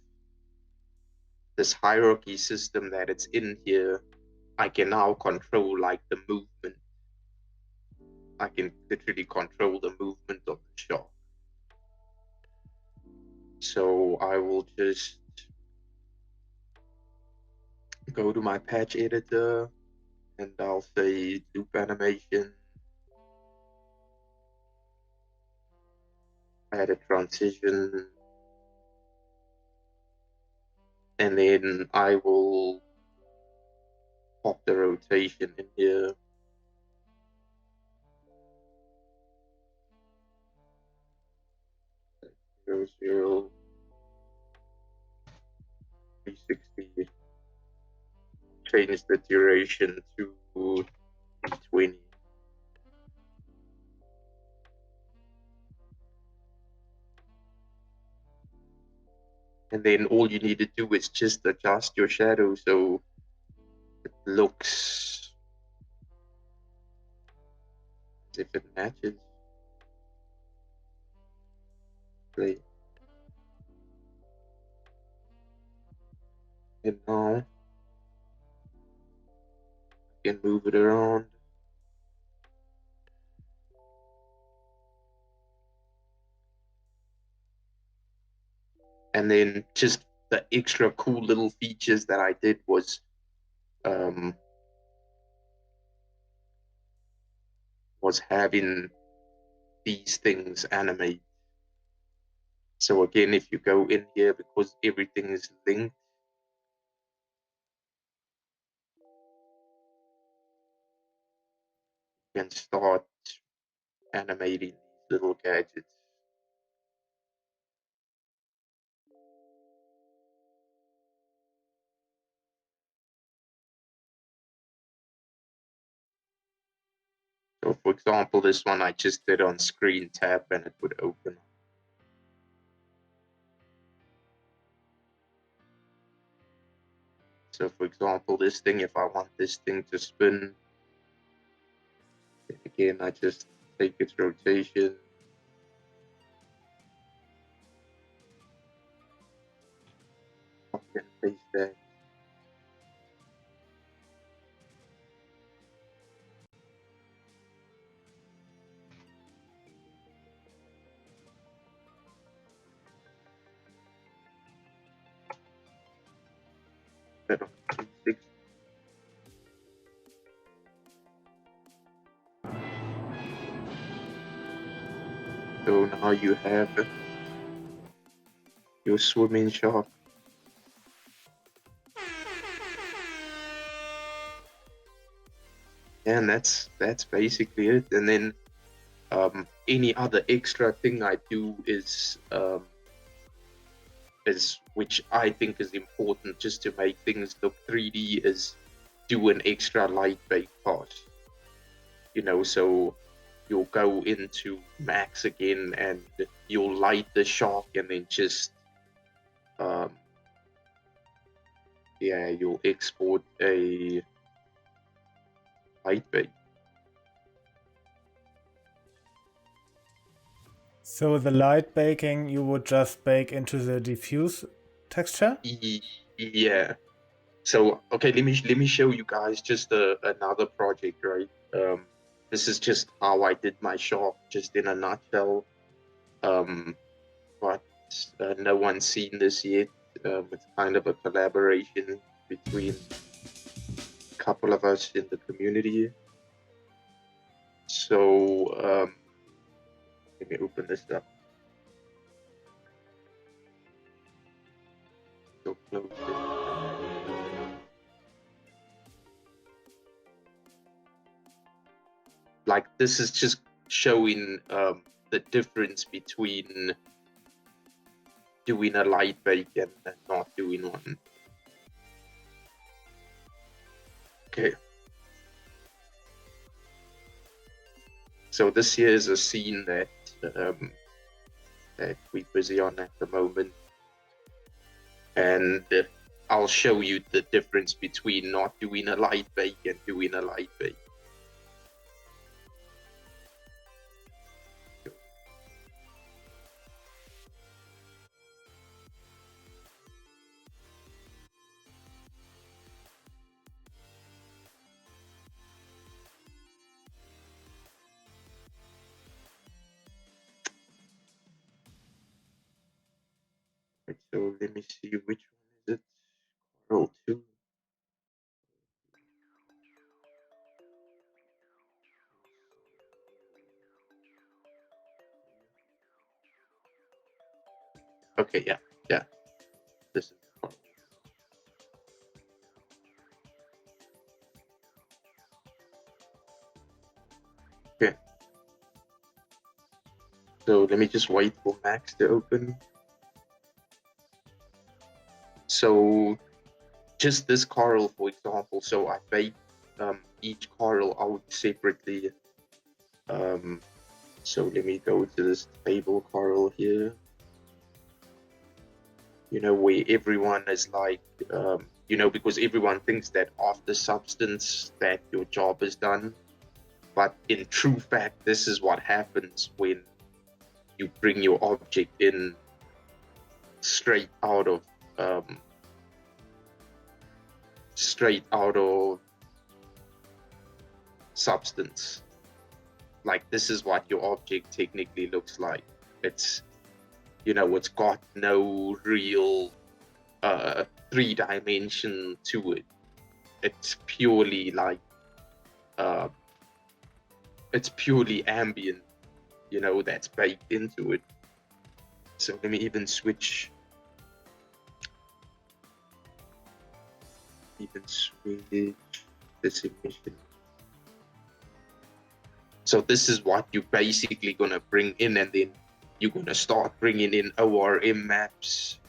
this hierarchy system that it's in here, I can now control like the movement. I can literally control the movement of the shark. So I will just go to my patch editor and I'll say loop animation, add a transition, and then I will pop the rotation in here. 0, 360. Change the duration to 20. And then all you need to do is just adjust your shadow so it looks as if it matches. Play. And now I can move it around. And then just the extra cool little features that I did was having these things animate. So again, if you go in here, because everything is linked, you can start animating these little gadgets. So for example, this one I just did on screen tap and it would open. So for example, this thing, if I want this thing to spin, then again, I just take its rotation. Copy and paste that. Set on 360. So now you have your swimming shark. And that's basically it. And then any other extra thing I do is which I think is important just to make things look 3D, is do an extra light bake pass. You know, so you'll go into max again and you'll light the shark and then just yeah, you'll export a light bake. So the light baking you would just bake into the diffuse texture? Yeah. So okay, let me show you guys just another project, right? This is just how I did my shop, just in a nutshell. But no one's seen this yet. It's kind of a collaboration between a couple of us in the community. So let me open this up. So close it. Like this is just showing the difference between doing a light bake and not doing one. Okay. So this here is a scene that we're busy on at the moment, and I'll show you the difference between not doing a light bake and doing a light bake. Right, so let me see which one is it. Roll 2. Okay, yeah. This is okay. So let me just wait for Max to open. So just this coral, for example, so I baked each coral out separately. So let me go to this table coral here. You know, where everyone is like, you know, because everyone thinks that after substance that your job is done. But in true fact, this is what happens when you bring your object in straight out of substance. Like this is what your object technically looks like. It's, you know, it's got no real 3 dimension to it. It's purely like it's purely ambient, you know, that's baked into it. So let me even switch this emission. So this is what you're basically gonna bring in, and then you're gonna start bringing in ORM maps.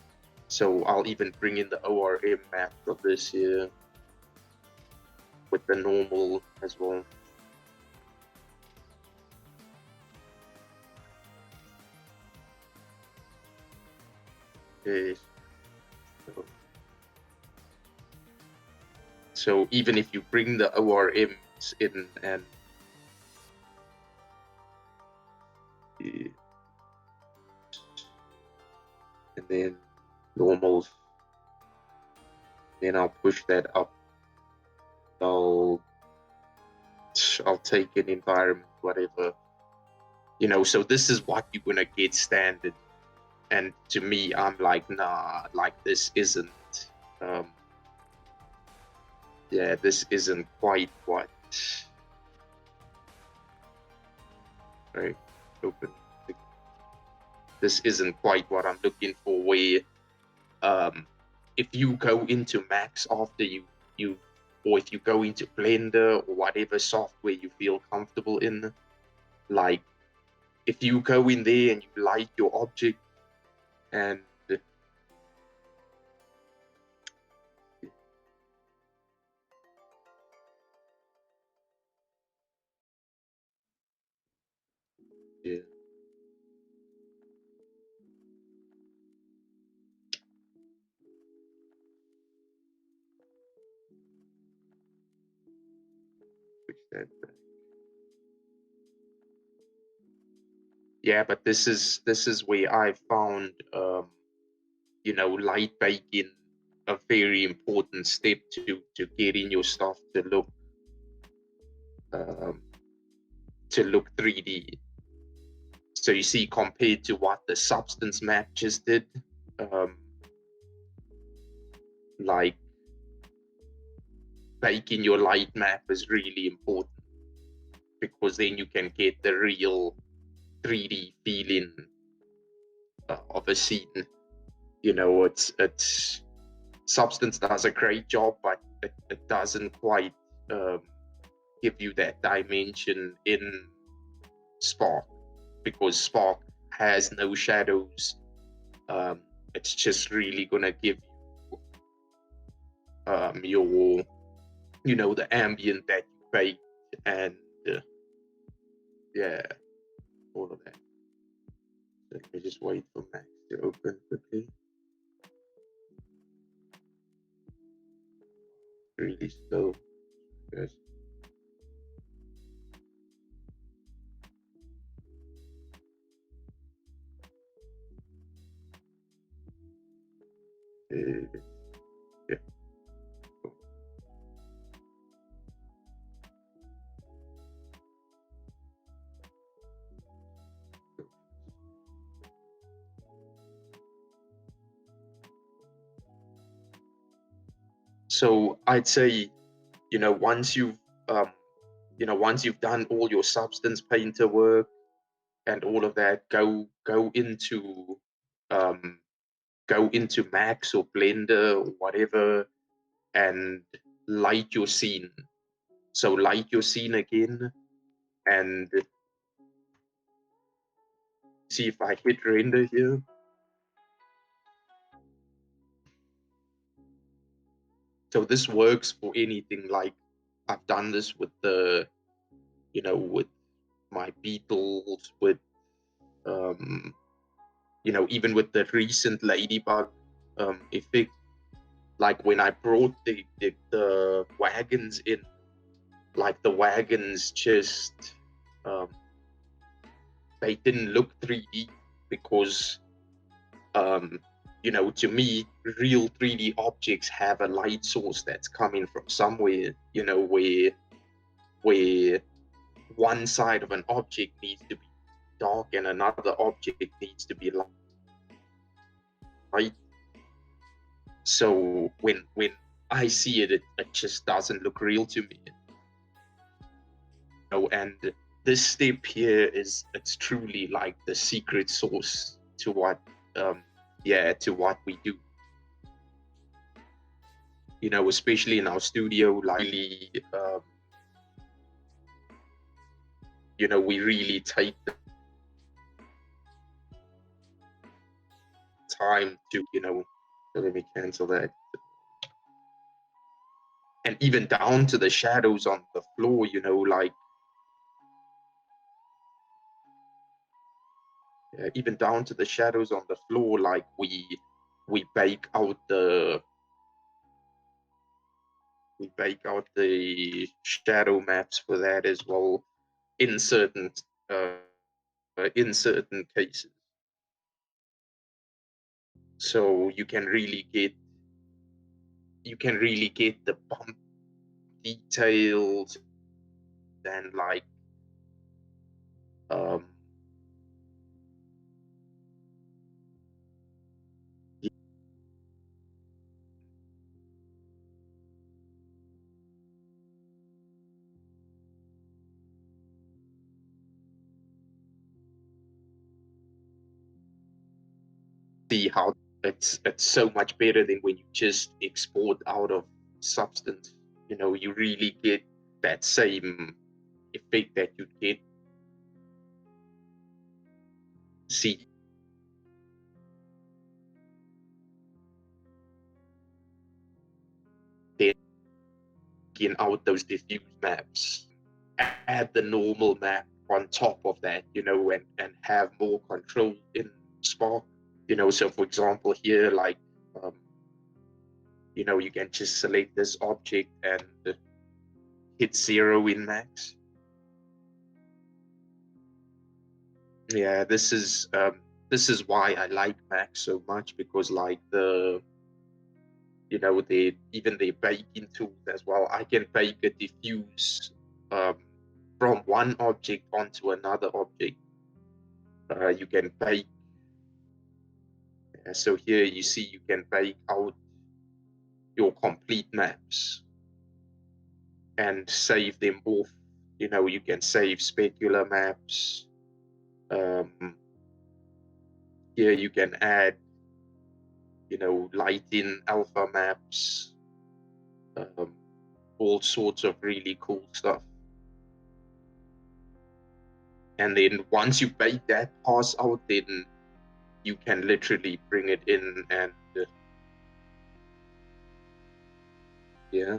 So I'll even bring in the ORM map of this here with the normal as well. Okay. So even if you bring the ORMs in and then normals, then I'll push that up. I'll take an environment, whatever, you know. So this is what you're gonna get standard. And to me, I'm like, nah, like this isn't, yeah, this isn't quite what, right? Open. This isn't quite what I'm looking for. Where, if you go into Max after you, or if you go into Blender or whatever software you feel comfortable in, like if you go in there and you light your object and yeah. Yeah, but this is where I found you know, light baking a very important step to getting your stuff to look 3D. So you see, compared to what the substance map just did, like baking your light map is really important, because then you can get the real 3D feeling of a scene. You know, it's substance does a great job, but it doesn't quite give you that dimension in Spark, because Spark has no shadows. It's just really gonna give you your the ambient that you baked, and yeah, all of that. So let me just wait for Max to open quickly. Really slow, guys. Yeah. So I'd say, once you've done all your substance painter work and all of that, go into Max or Blender or whatever, and light your scene. So light your scene again, and see if I hit render here. So this works for anything. Like, I've done this with with my Beatles, with even with the recent Ladybug effect. Like when I brought the wagons in, like the wagons just they didn't look 3D, because to me, real 3D objects have a light source that's coming from somewhere, where one side of an object needs to be dark and another object needs to be light. So when I see it just doesn't look real to me. And this step here it's truly like the secret sauce to what we do. Especially in our studio, like really, we really take the time to, so let me cancel that. And even down to the shadows on the floor, like even down to the shadows on the floor, like we bake out the shadow maps for that as well, in certain cases. So you can really get the bump details, and like see how it's so much better than when you just export out of substance. You really get that same effect that you get. See, taking out those diffuse maps, add the normal map on top of that, and have more control in Spark. So for example here, like you can just select this object and hit 0 in Max. Yeah, this is why I like Max so much, because like you know, even their baking tools as well. I can bake a diffuse from one object onto another object. You can bake. So here you see you can bake out your complete maps and save them off. You know, you can save specular maps. Here you can add, you know, light-in alpha maps, all sorts of really cool stuff. And then once you bake that pass out, then you can literally bring it in and yeah,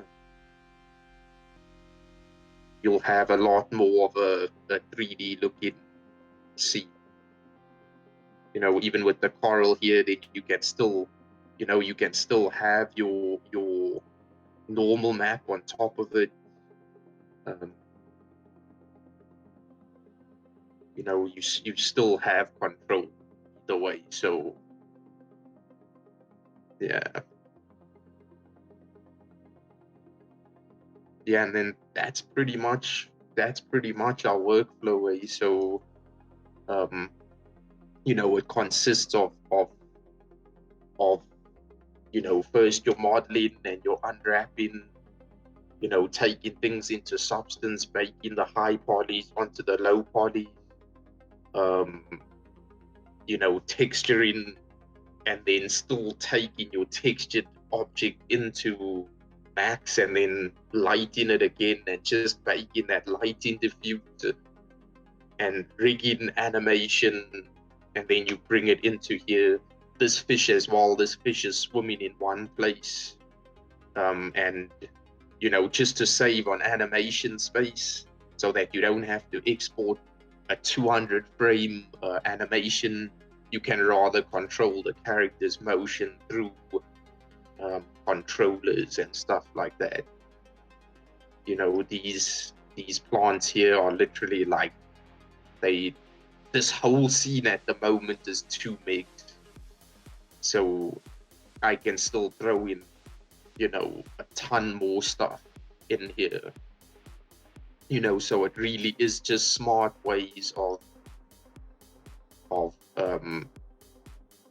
you'll have a lot more of a 3D looking scene. You know, even with the coral here, that you can still, you know, you can still have your normal map on top of it. You know, you still have control the way. So yeah, and then that's pretty much our workflow. So you know, it consists of you know, first your modeling and your unwrapping, you know, taking things into substance, baking the high polys onto the low polys, you know, texturing, and then still taking your textured object into max and then lighting it again and just baking that lighting diffuser and rigging animation, and then you bring it into here. This fish as well, this fish is swimming in one place, and you know, just to save on animation space so that you don't have to export a 200 frame animation. You can rather control the character's motion through controllers and stuff like that. You know, these plants here are literally like, this whole scene at the moment is 2 megs. So I can still throw in, you know, a ton more stuff in here. You know, so it really is just smart ways of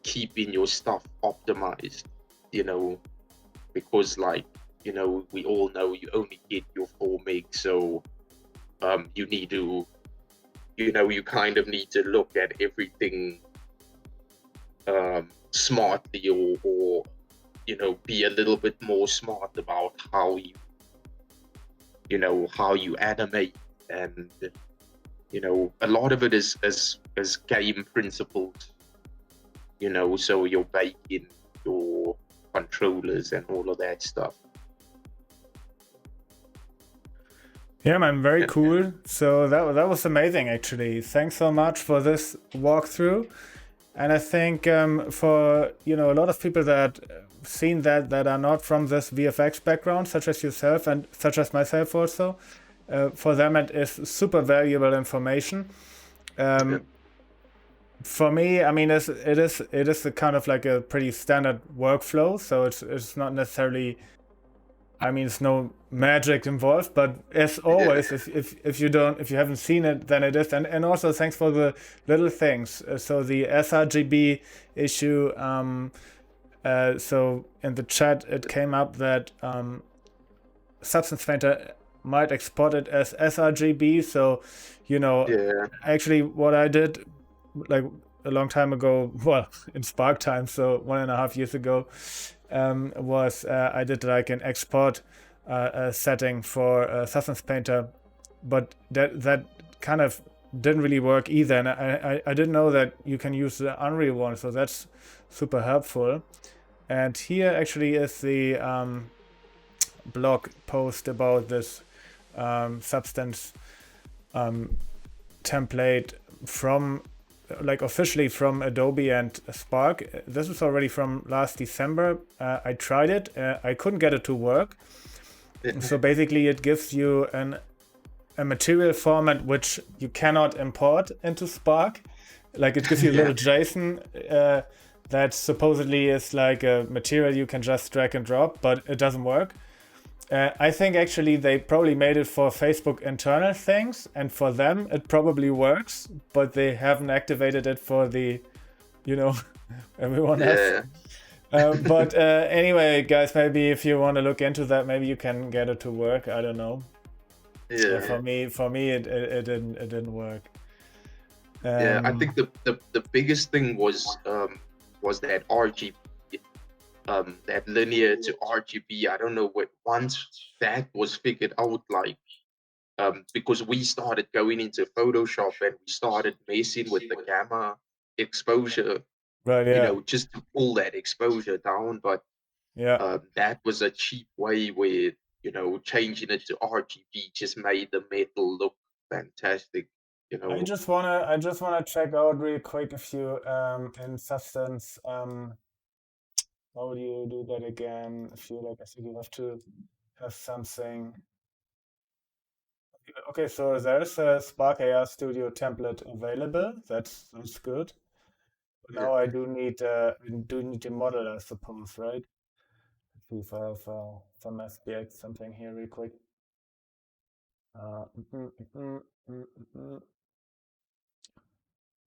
keeping your stuff optimized, you know, because like, you know, we all know you only get your 4 meg, so you need to, you know, you kind of need to look at everything smartly, or you know, be a little bit more smart about how you animate. And you know, a lot of it is game principles, you know, so you're baking your controllers and all of that stuff. Yeah, man, very cool. So that was amazing, actually. Thanks so much for this walkthrough. And I think for, you know, a lot of people that seen that are not from this VFX background, such as yourself and such as myself also, for them it is super valuable information. For me, I mean, it is a kind of like a pretty standard workflow, so it's not necessarily, I mean, it's no magic involved, but as always, if you haven't seen it, then it is. And also thanks for the little things. So the sRGB issue. So in the chat, it came up that Substance Painter might export it as sRGB. So, you know, actually what I did, like a long time ago, well, in Spark time, so 1.5 years ago, was I did like an export setting for Substance Painter, but that kind of didn't really work either, and I didn't know that you can use the Unreal one, so that's super helpful. And here actually is the blog post about this Substance template from, like, officially from Adobe and Spark. This is already from last December. I tried it. I couldn't get it to work. So basically it gives you a material format which you cannot import into Spark. Like, it gives you a little JSON that supposedly is like a material you can just drag and drop, but it doesn't work. I think actually they probably made it for Facebook internal things, and for them it probably works, but they haven't activated it for the, you know, everyone else. Yeah. But anyway, guys, maybe if you want to look into that, maybe you can get it to work. I don't know. Yeah. For me, it didn't work. Yeah. I think the biggest thing was that RGB, that linear to RGB. I don't know what once that was figured out, like because we started going into Photoshop and we started messing with the gamma exposure, right, yeah, just to pull that exposure down. But yeah. that was a cheap way where, changing it to RGB just made the metal look fantastic, I just wanna check out real quick if you in Substance how do you do that again? If you like, I think you have to have something. Okay, so there's a Spark AR Studio template available. That's good. But Yeah. now I do need a model, I suppose, right? Let's see if I have some SPX something here real quick. Uh, mm, mm, mm, mm, mm, mm.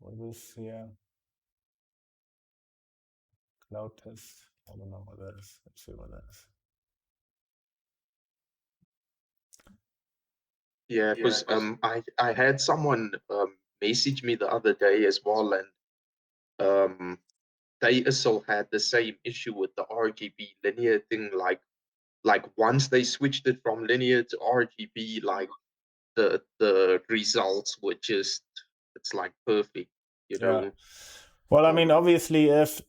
What is here? Cloud test. I don't know what that is. Let's see what that is. Yeah, because I had someone message me the other day as well, and they also had the same issue with the RGB linear thing. Like once they switched it from linear to RGB, like the results were just, it's like perfect, you Yeah. know. Well, I mean, Um, obviously, if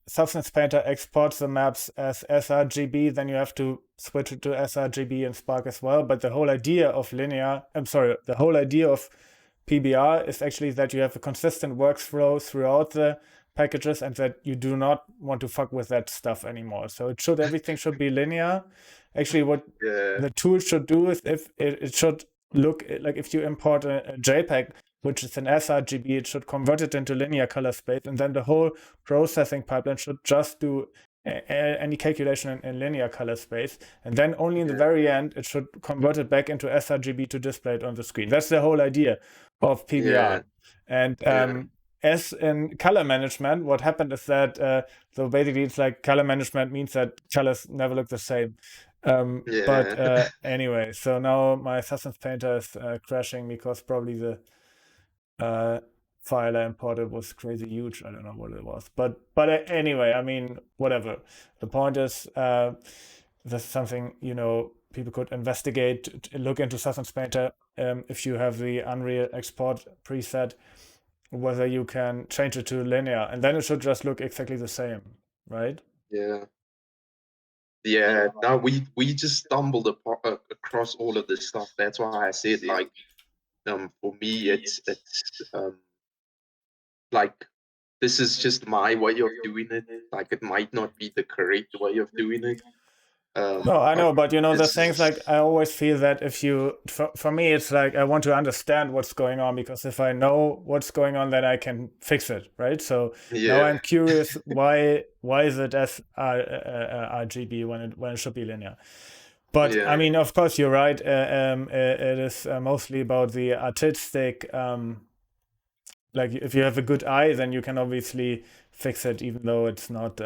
Substance Painter exports the maps as sRGB, then you have to switch it to sRGB in Spark as well. But the whole idea of the whole idea of PBR is actually that you have a consistent workflow throughout the packages and that you do not want to fuck with that stuff anymore. So everything should be linear. Actually, what yeah, the tool should do is if it should look like if you import a JPEG, which is an sRGB, it should convert it into linear color space, and then the whole processing pipeline should just do any calculation in linear color space, and then only in the yeah, very end it should convert it back into sRGB to display it on the screen. That's the whole idea of PBR. yeah, And yeah, as in color management, what happened is that so basically it's like color management means that colors never look the same. But yeah, anyway, so now my Substance Painter is crashing because probably the file I imported was crazy huge. I don't know what it was, but anyway, I mean, whatever. The point is, this is something people could investigate, look into Substance Painter if you have the Unreal export preset, whether you can change it to linear, and then it should just look exactly the same, right? yeah. Yeah, no, we just stumbled across all of this stuff. That's why I said, like, for me, it's like, this is just my way of doing it. Like, it might not be the correct way of doing it. No, I But know, but the it's things like I always feel that if for me, it's like I want to understand what's going on because if I know what's going on, then I can fix it, right? So now yeah, I'm curious why is it as RGB when it should be linear? But I yeah, mean, of course, you're right. It is mostly about the artistic. Like if you have a good eye, then you can obviously fix it, even though it's not,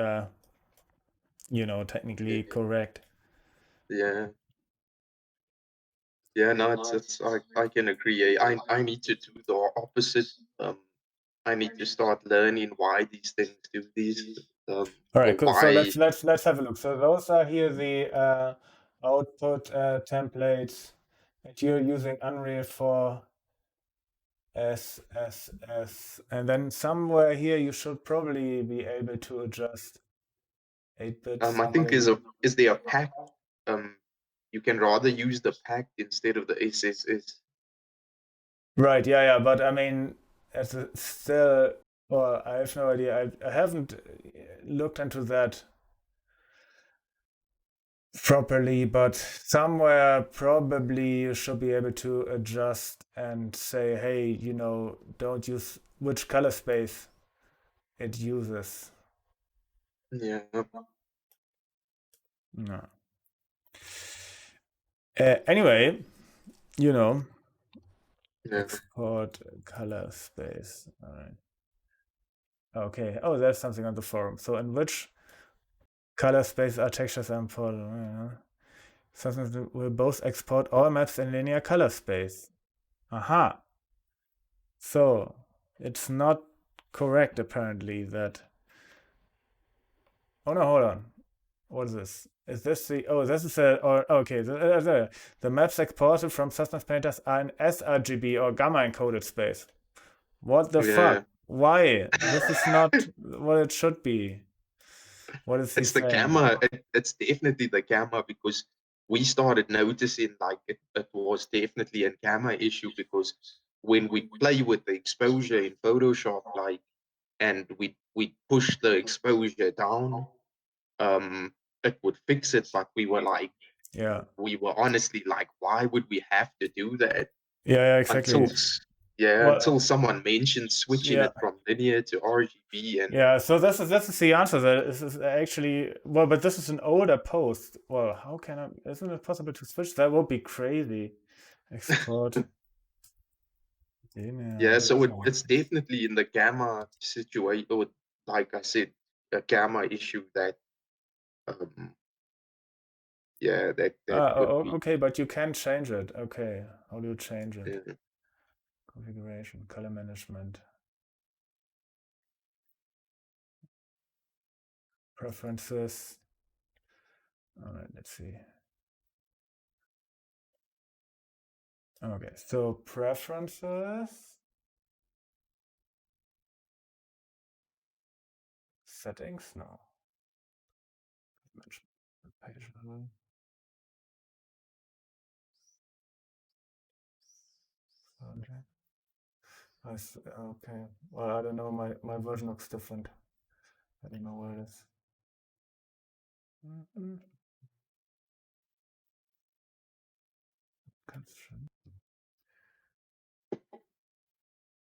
technically correct. yeah, yeah. No, it's I can agree. I need to do the opposite. Um, I need to start learning why these things do this. All Or right, cool. So why. let's have a look. So those are here the output templates that you're using Unreal for SSS, and then somewhere here you should probably be able to adjust 8-bit I think something. is there a pack? Um, you can rather use the pack instead of the SSS. Right, yeah, but I mean, as a still, well, I have no idea. I haven't looked into that properly, but somewhere probably you should be able to adjust and say, hey, don't use which color space it uses. Yeah. No. Anyway, you know, Yeah. export color space. All right. Okay. Oh, there's something on the forum. So, in which color space are textures are important? Something that will both export all maps in linear color space. Aha. So, it's not correct apparently that. Oh no, hold on. What is this? Is this the? Oh, this is a. Or okay, the maps exported from Substance Painters are in sRGB or gamma encoded space. What the Yeah. fuck? Why? This is not what it should be. What is he It's the saying? gamma. It's definitely the gamma because we started noticing like it was definitely a gamma issue because when we play with the exposure in Photoshop, like, and we push the exposure down, it would fix it. But Yeah. we were honestly like, why would we have to do that? Yeah, Until exactly. yeah, Well, until someone mentioned switching yeah. it from linear to RGB, and Yeah, so this is the answer. That is actually well, but this is an older post. Well, how can I? Isn't it possible to switch? That would be crazy. Export. yeah, so Linear. it's definitely in the gamma situation, or like I said, a gamma issue that um yeah, that could be. Okay, but you can change it. Okay, how do you change it? Yeah. Configuration, color management, preferences. All right, let's see. Okay, so preferences, settings, no. Management page. Okay. Okay. Well, I don't know. My version looks different. I don't know where it is.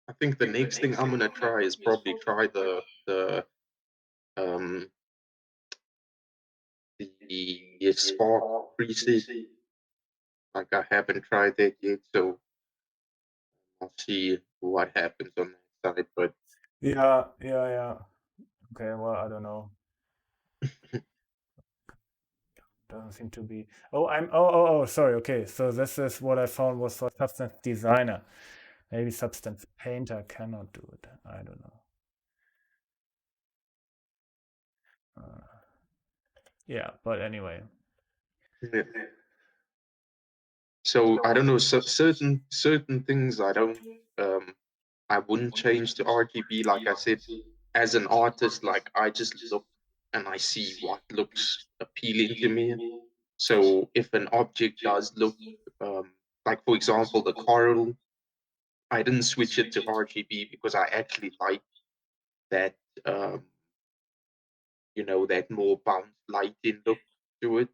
I think the next thing I'm gonna try is probably try um the Spark preset. Like I haven't tried that yet, so I'll see what happens on that side. But Yeah. Okay, well, I don't know. Doesn't seem to be. Oh, sorry. Okay, so this is what I found was for Substance Designer. Maybe Substance Painter cannot do it. I don't know. Yeah, but anyway. yeah. So I don't know, certain things I wouldn't change to RGB. Like I said, as an artist, like I just look and I see what looks appealing to me. So if an object does look like, for example, the coral, I didn't switch it to RGB because I actually like that that more bounce lighting look to it,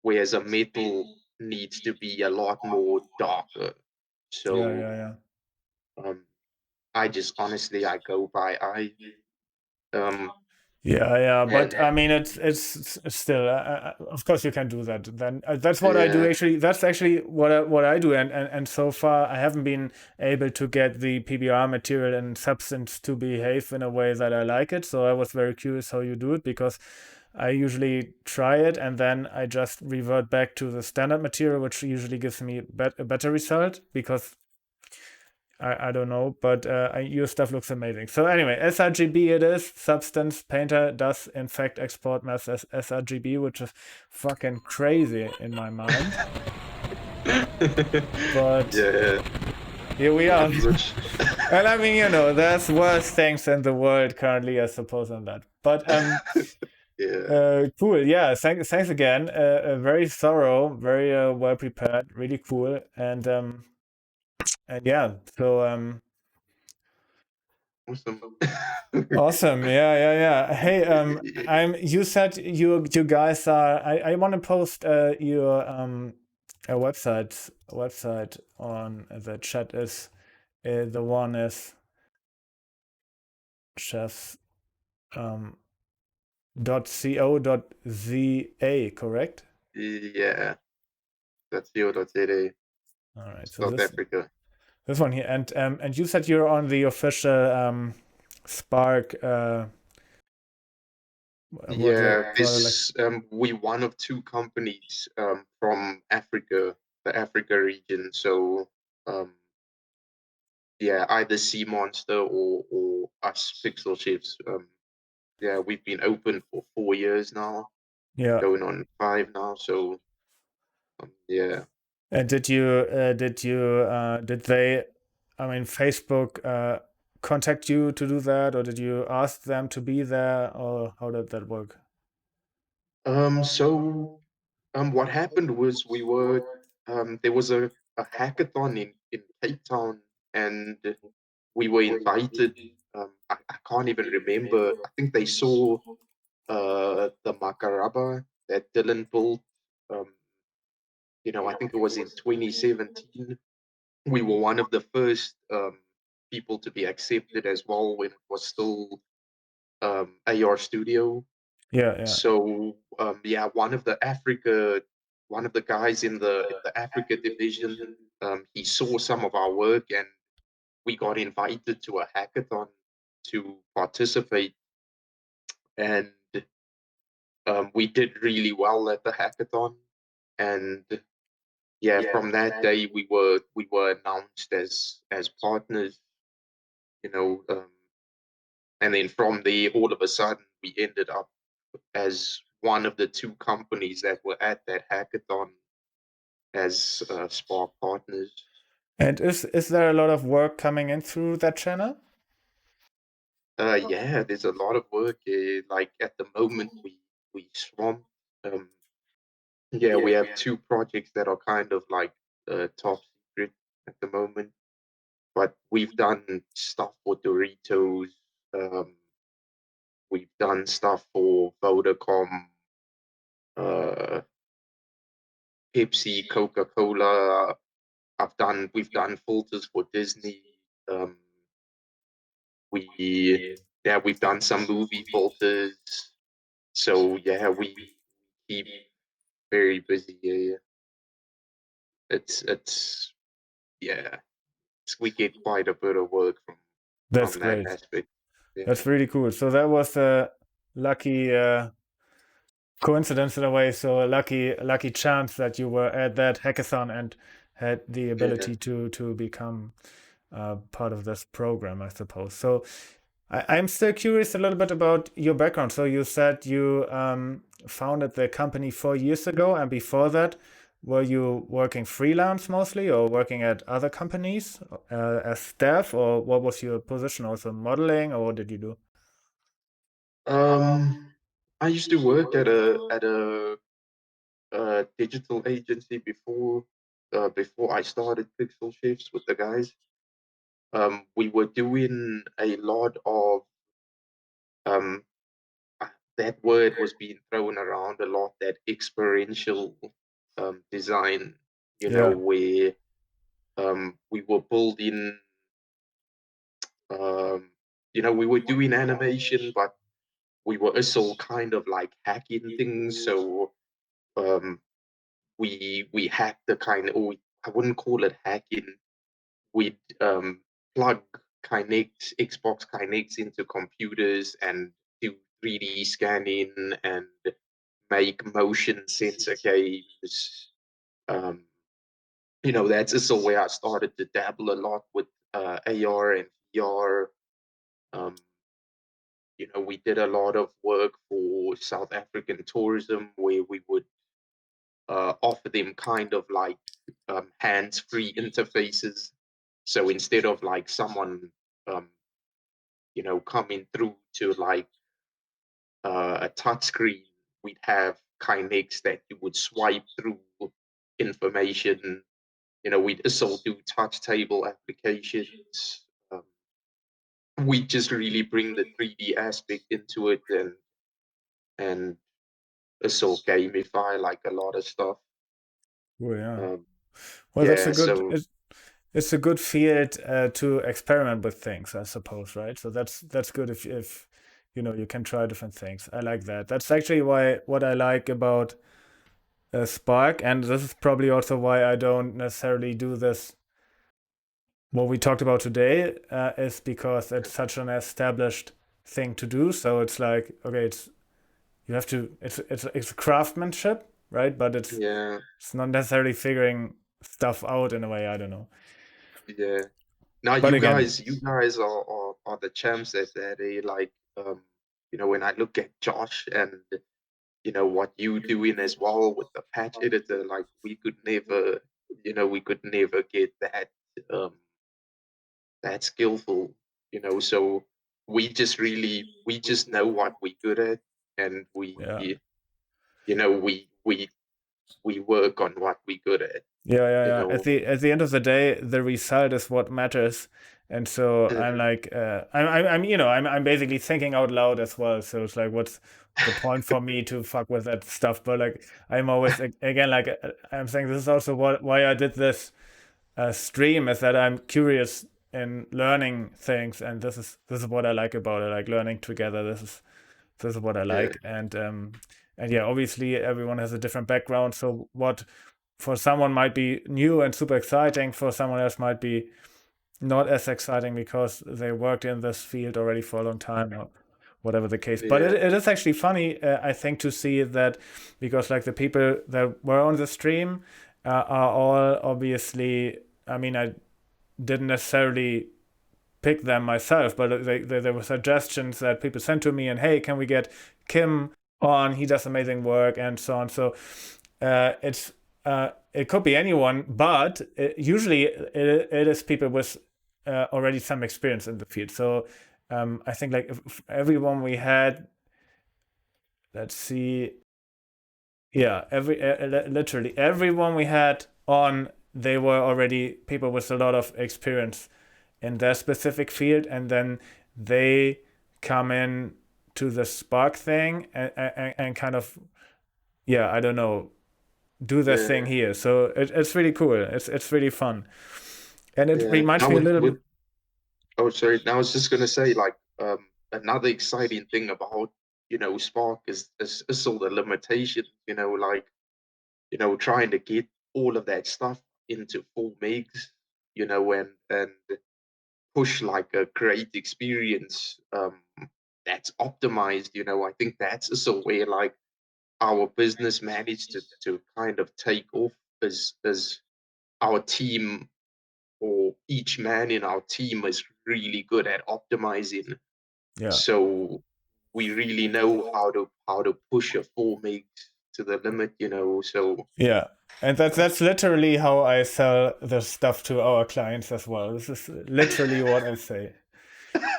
whereas a metal needs to be a lot more darker. So Yeah. um, I just honestly I go by eye. Um, Yeah, and but I mean, it's still. Of course, you can do that. Then that's what I do. yeah, Actually, that's actually what I do. And so far, I haven't been able to get the PBR material and substance to behave in a way that I like it. So I was very curious how you do it because I usually try it and then I just revert back to the standard material, which usually gives me a better result because I don't know, but your stuff looks amazing. So anyway, sRGB it is. Substance Painter does in fact export maps as sRGB, which is fucking crazy in my mind. But yeah, here we are. which And I mean, there's worse things in the world currently, I suppose, on that. But yeah, cool. Yeah, thanks again. Very thorough, very well prepared, really cool. And yeah, so awesome. awesome. Yeah. Hey, you said you guys are. I want to post your a website on the chat. Is the one is chefs .co.za, correct? Yeah, that's .co.za, All right. So South Africa. this one here, and you said you're on the official Spark. What they Yeah, call it, like. we one of two companies from Africa, the Africa region. So um, yeah, either Sea Monster or us Pixel Chips. Yeah, we've been open for 4 years now, Yeah. going on 5 now. So yeah. And did they, I mean, Facebook contact you to do that, or did you ask them to be there, or how did that work? So what happened was we were there was a hackathon in Cape Town, and we were invited. I can't even remember. I think they saw the Makaraba that Dylan built. Um, I think it was in 2017. We were one of the first people to be accepted as well when it was still AR Studio. Yeah, yeah, So yeah, one of the guys in the Africa division, he saw some of our work, and we got invited to a hackathon to participate, and we did really well at the hackathon. And yeah, from that day we were announced as partners, you know, and then from there, all of a sudden, we ended up as one of the two companies that were at that hackathon as Spark partners. And is there a lot of work coming in through that channel? Yeah, there's a lot of work. Like at the moment, we swamped. Um, yeah, we have two projects that are kind of like top secret at the moment, but we've done stuff for Doritos. Um, we've done stuff for Vodacom, uh, Pepsi, Coca-Cola. We've done filters for Disney. Um, we we've done some movie filters. So yeah, we keep very busy. Yeah. It's yeah, we get quite a bit of work That's from that great. aspect. That's Yeah, really cool. So that was a lucky coincidence in a way. So a lucky chance that you were at that hackathon and had the yeah. ability to become part of this program, I suppose. So I'm still curious a little bit about your background. So you said you founded the company 4 years ago, and before that, were you working freelance mostly, or working at other companies as staff, or what was your position? Also modeling, or what did you do? Um, I used to work at a digital agency before I started Pixel Shifts with the guys. We were doing a lot of um, that word was being thrown around a lot, that experiential design, Yeah. where we were building, we were doing animation, but we were also kind of like hacking things. So um, we hacked the kind of, I wouldn't call it hacking. We'd plug Xbox Kinects into computers and do 3D scanning and make motion sensor games. Um, that's also where I started to dabble a lot with AR and VR. Um, we did a lot of work for South African tourism where we would offer them kind of like hands-free interfaces. So instead of like someone, um, coming through to like a touch screen, we'd have Kinects that you would swipe through information. We'd also do touch table applications. Um, we just really bring the 3D aspect into it, and also gamify like a lot of stuff. Oh yeah. Um, Well, that's a yeah, good. so It's a good field to experiment with things, I suppose, right? So that's good if you can try different things. I like that. That's actually what I like about Spark, and this is probably also why I don't necessarily do this. What we talked about today is because it's such an established thing to do. So it's like, okay, it's craftsmanship, right? But Yeah, it's not necessarily figuring stuff out in a way. I don't know. yeah. Now But you again, guys, are the champs at that. Like, when I look at Josh and what you doing as well with the patch editor, like we could never get um that skillful. So we just know what we're good at, and yeah. we work on what we're good at. Yeah. At the end of the day, the result is what matters, and so I'm Mhm. like, I'm basically thinking out loud as well. So it's like, what's the point for me to fuck with that stuff? But like, I'm always again like I'm saying this is also why I did this stream, is that I'm curious in learning things, and this is what I like about it, like learning together. This is what I Yeah, like, and yeah, obviously everyone has a different background. So what for someone might be new and super exciting, for someone else might be not as exciting because they worked in this field already for a long time, or whatever the case. But it, yeah, it is actually funny, I think, to see that, because like the people that were on the stream are all obviously, I mean, I didn't necessarily pick them myself, but there were suggestions that people sent to me, and hey, can we get Kim on? He does amazing work, and so on. So it could be anyone, but usually it is people with already some experience in the field. So I think like if everyone we had, let's see, yeah, literally everyone we had on, they were already people with a lot of experience in their specific field, and then they come in to the Spark thing and kind of, yeah, I don't know, do their thing yeah, here. So it's really cool. It's really fun, and it yeah. reminds Now me a little bit. oh, sorry. Now I was just gonna say, like, another exciting thing about Spark is all the limitations. Like, trying to get all of that stuff into 4 megs. And push like a great experience that's optimized. I think that's also where like our business managed to kind of take off, as our team, or each man in our team, is really good at optimizing. Yeah, So we really know how to push a 4 meg to the limit. So yeah, and that's literally how I sell the stuff to our clients as well. This is literally what I say.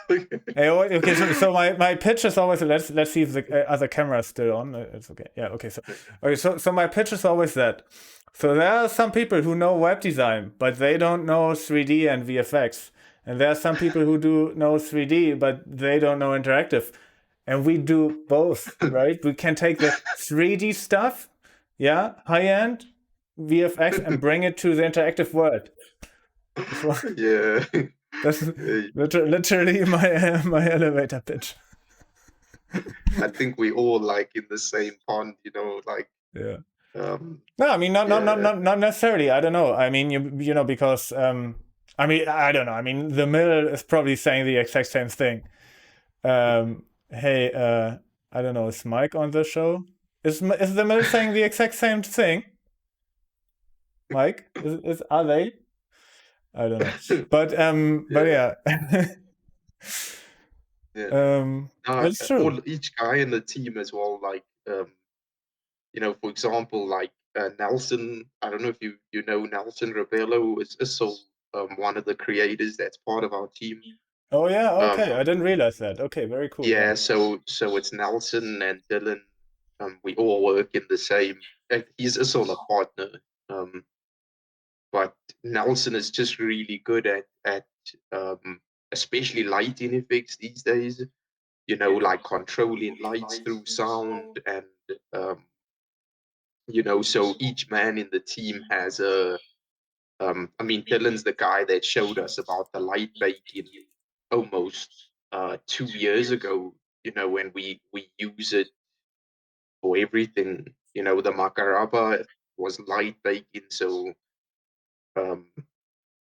Hey, okay, so my pitch is always, let's see if the other camera is still on. It's okay. Yeah, okay. So my pitch is always that. So there are some people who know web design, but they don't know 3D and VFX. And there are some people who do know 3D, but they don't know interactive. And we do both, right? We can take the 3D stuff, yeah, high end VFX, and bring it to the interactive world. yeah. That's Yeah, literally my elevator pitch. I think we all like in the same pond. Like, Yeah. um No, I mean, yeah. not necessarily. I don't know. I mean, you know, because I mean, I don't know. I mean, the mill is probably saying the exact same thing. Hey, I don't know. Is Mike on the show? Is the mill saying the exact same thing? Mike, are they? I don't know. But Yeah, yeah. yeah. It's true. All each guy in the team as well, like, for example, like, Nelson. I don't know if you know Nelson Rebello is so one of the creators that's part of our team. Oh yeah. Okay, I Um, didn't realize that. Okay, very cool. Yeah. yeah, so it's Nelson and Dylan. We all work in the same. He's also a partner. Um, but Nelson is just really good at um, especially lighting effects these days. Like controlling lights through sound, and um, so each man in the team has a. I mean, Dylan's the guy that showed us about the light baking almost 2 years ago. and we use it for everything. The macaraba was light baking, so um,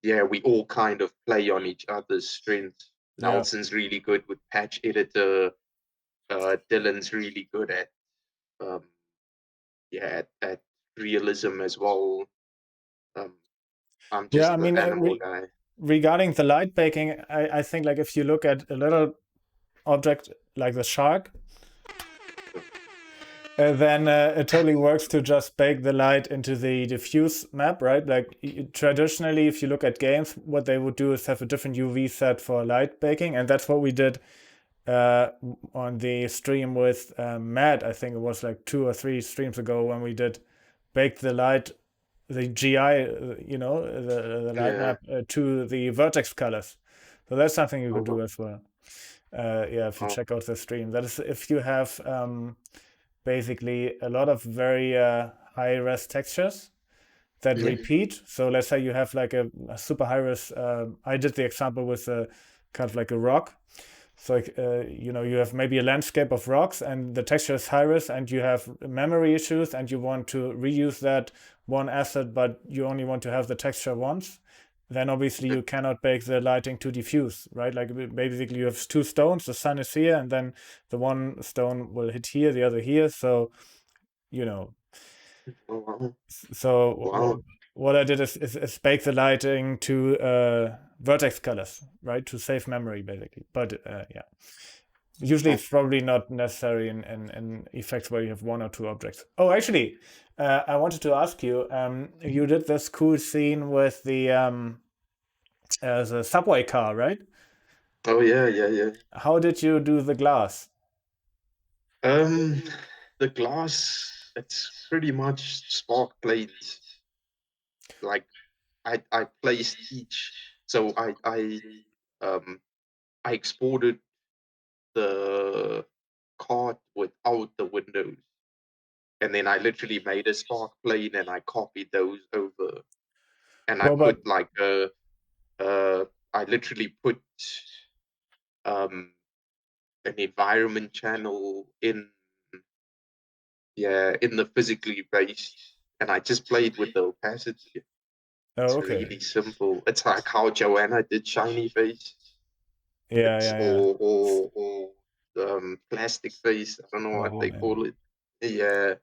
yeah, we all kind of play on each other's strengths. Yeah. Nelson's really good with patch editor. Dylan's really good at um, at realism as well. Um, I'm Yeah, just I the mean, animal guy. regarding the light baking, I think like if you look at a little object like the shark, then it totally works to just bake the light into the diffuse map, right? Like traditionally, if you look at games, what they would do is have a different UV set for light baking, and that's what we did uh, on the stream with Matt. I think it was like 2 or 3 streams ago when we did bake the light, the GI, the light Yeah. map to the vertex colors. So that's something you Oh, could do as well. Yeah, if you oh, check out the stream, that is if you have basically a lot of very high res textures that yeah. repeat. So let's say you have like a super high res. I did the example with a kind of like a rock. So like, you have maybe a landscape of rocks and the texture is high res and you have memory issues and you want to reuse that one asset, but you only want to have the texture once. Then obviously you cannot bake the lighting to diffuse, right? Like basically you have two stones, the sun is here, and then the one stone will hit here, the other here. So you know, Oh, wow. so Wow. what I did is bake the lighting to vertex colors, right, to save memory basically. But yeah, usually Oh, it's probably not necessary in effects where you have one or two objects. Oh, actually, I wanted to ask you. You did this cool scene with the subway car, right? oh yeah, yeah, yeah. How did you do the glass? Um, the glass, it's pretty much spark planes. Like I placed each, so um I exported the card without the windows, and then I literally made a spark plane and I copied those over, and I Well, but put like I literally put um an environment channel in the physically based, and I just played with the opacity. oh, It's okay, really simple. It's like how Joanna did shiny face. yeah, It's yeah, yeah. or plastic face. I don't know what Oh they man, call it. Yeah,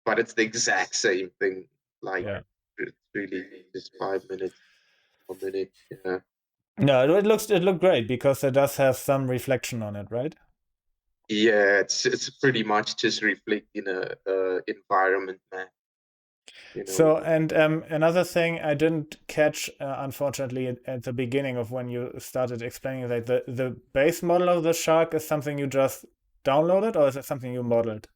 but it's the exact same thing. Like yeah. it's really just 5 minutes a minute. Yeah. No, it looked great because it does have some reflection on it, right? Yeah, it's pretty much just reflecting a environment map, you know. So, and another thing I didn't catch, unfortunately, at the beginning of when you started explaining that the base model of the shark is something you just downloaded, or is it something you modeled?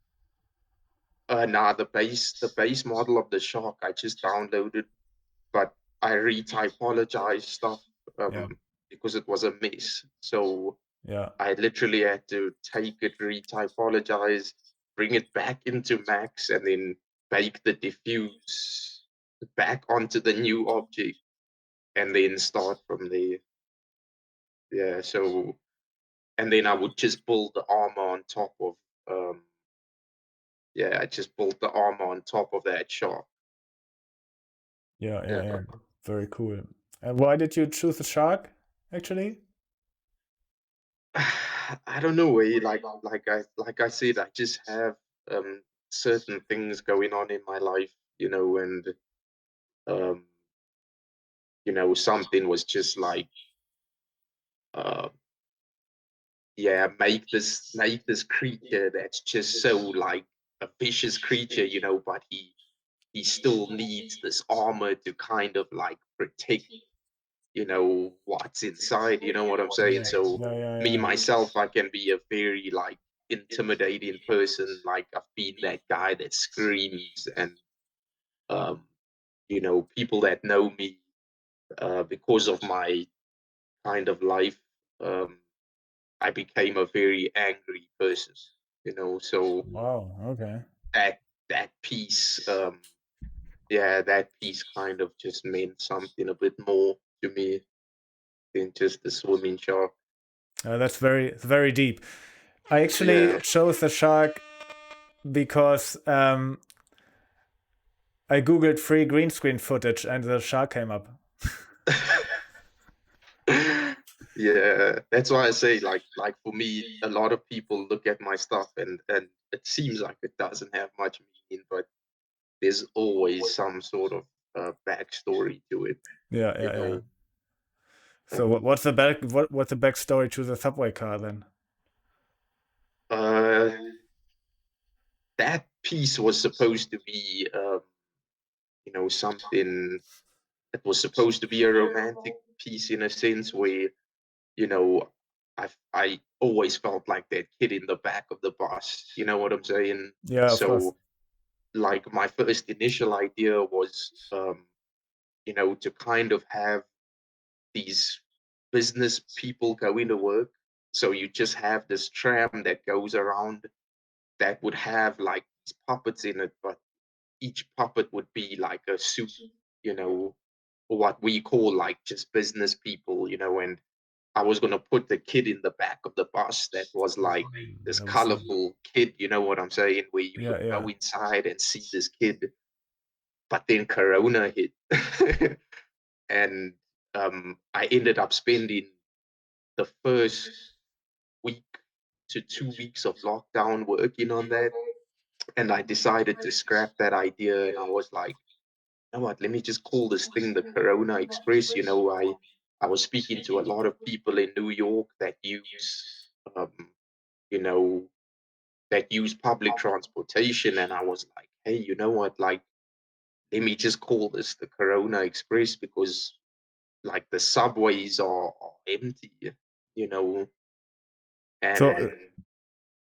Nah, the base model of the shark I just downloaded, but I retypologized stuff Yeah, because it was a mess. So yeah, I literally had to take it, retypologize, bring it back into Max, and then bake the diffuse back onto the new object, and then start from there. Yeah, so and then I would just build the armor on top of um I just built the armor on top of that shark. yeah, yeah, Yeah. yeah. Very cool. And why did you choose the shark, actually? I don't know, like I said, I just have certain things going on in my life, and um something was just like uh make this creature that's just so like a vicious creature, but he still needs this armor to kind of like protect, what's inside, you know what I'm saying? Yeah, So yeah, yeah, me yeah. myself, I can be a very like intimidating person. Like I've been that guy that screams, and um people that know me because of my kind of life, um I became a very angry person, so Wow. Okay. that that piece that piece kind of just meant something a bit more to me than just the swimming shark. That's very deep. I actually Yeah. chose the shark because I googled free green screen footage and the shark came up. Yeah, that's why I say like for me, a lot of people look at my stuff and it seems like it doesn't have much meaning, but there's always some sort of backstory to it, Yeah, you yeah, yeah. know. So what's the what's the backstory to the subway car then? Uh, that piece was supposed to be, something that was supposed to be a romantic piece in a sense where, you know, I always felt like that kid in the back of the bus. You know what I'm saying? Yeah, of course. So like my first initial idea was, to kind of have these business people go into work. So you just have this tram that goes around that would have like these puppets in it, but each puppet would be like a suit, you know, or what we call like just business people, and I was gonna put the kid in the back of the bus that was like this That was colorful kid, you know what I'm saying, where you could yeah, go yeah. inside and see this kid. But then Corona hit, and I ended up spending the first week to 2 weeks of lockdown working on that. And I decided to scrap that idea. And I was like, you know what, let me just call this thing the Corona Express. I was speaking to a lot of people in New York um, you know, that use public transportation. And I was like, hey, you know what, like, let me just call this the Corona Express because like the subways are empty, you know, So and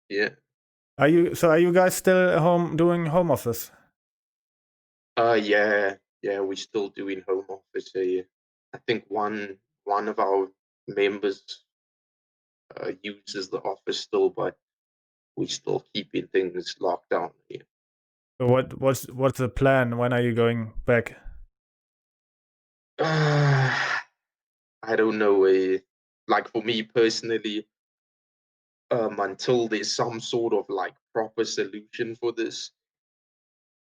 yeah. are you guys still at home doing home office? Yeah, we're still doing home office here. I think one of our members uses the office still, but we're still keeping things locked down here. So what's the plan? When are you going back? I don't know. Like for me personally, until there's some sort of like proper solution for this,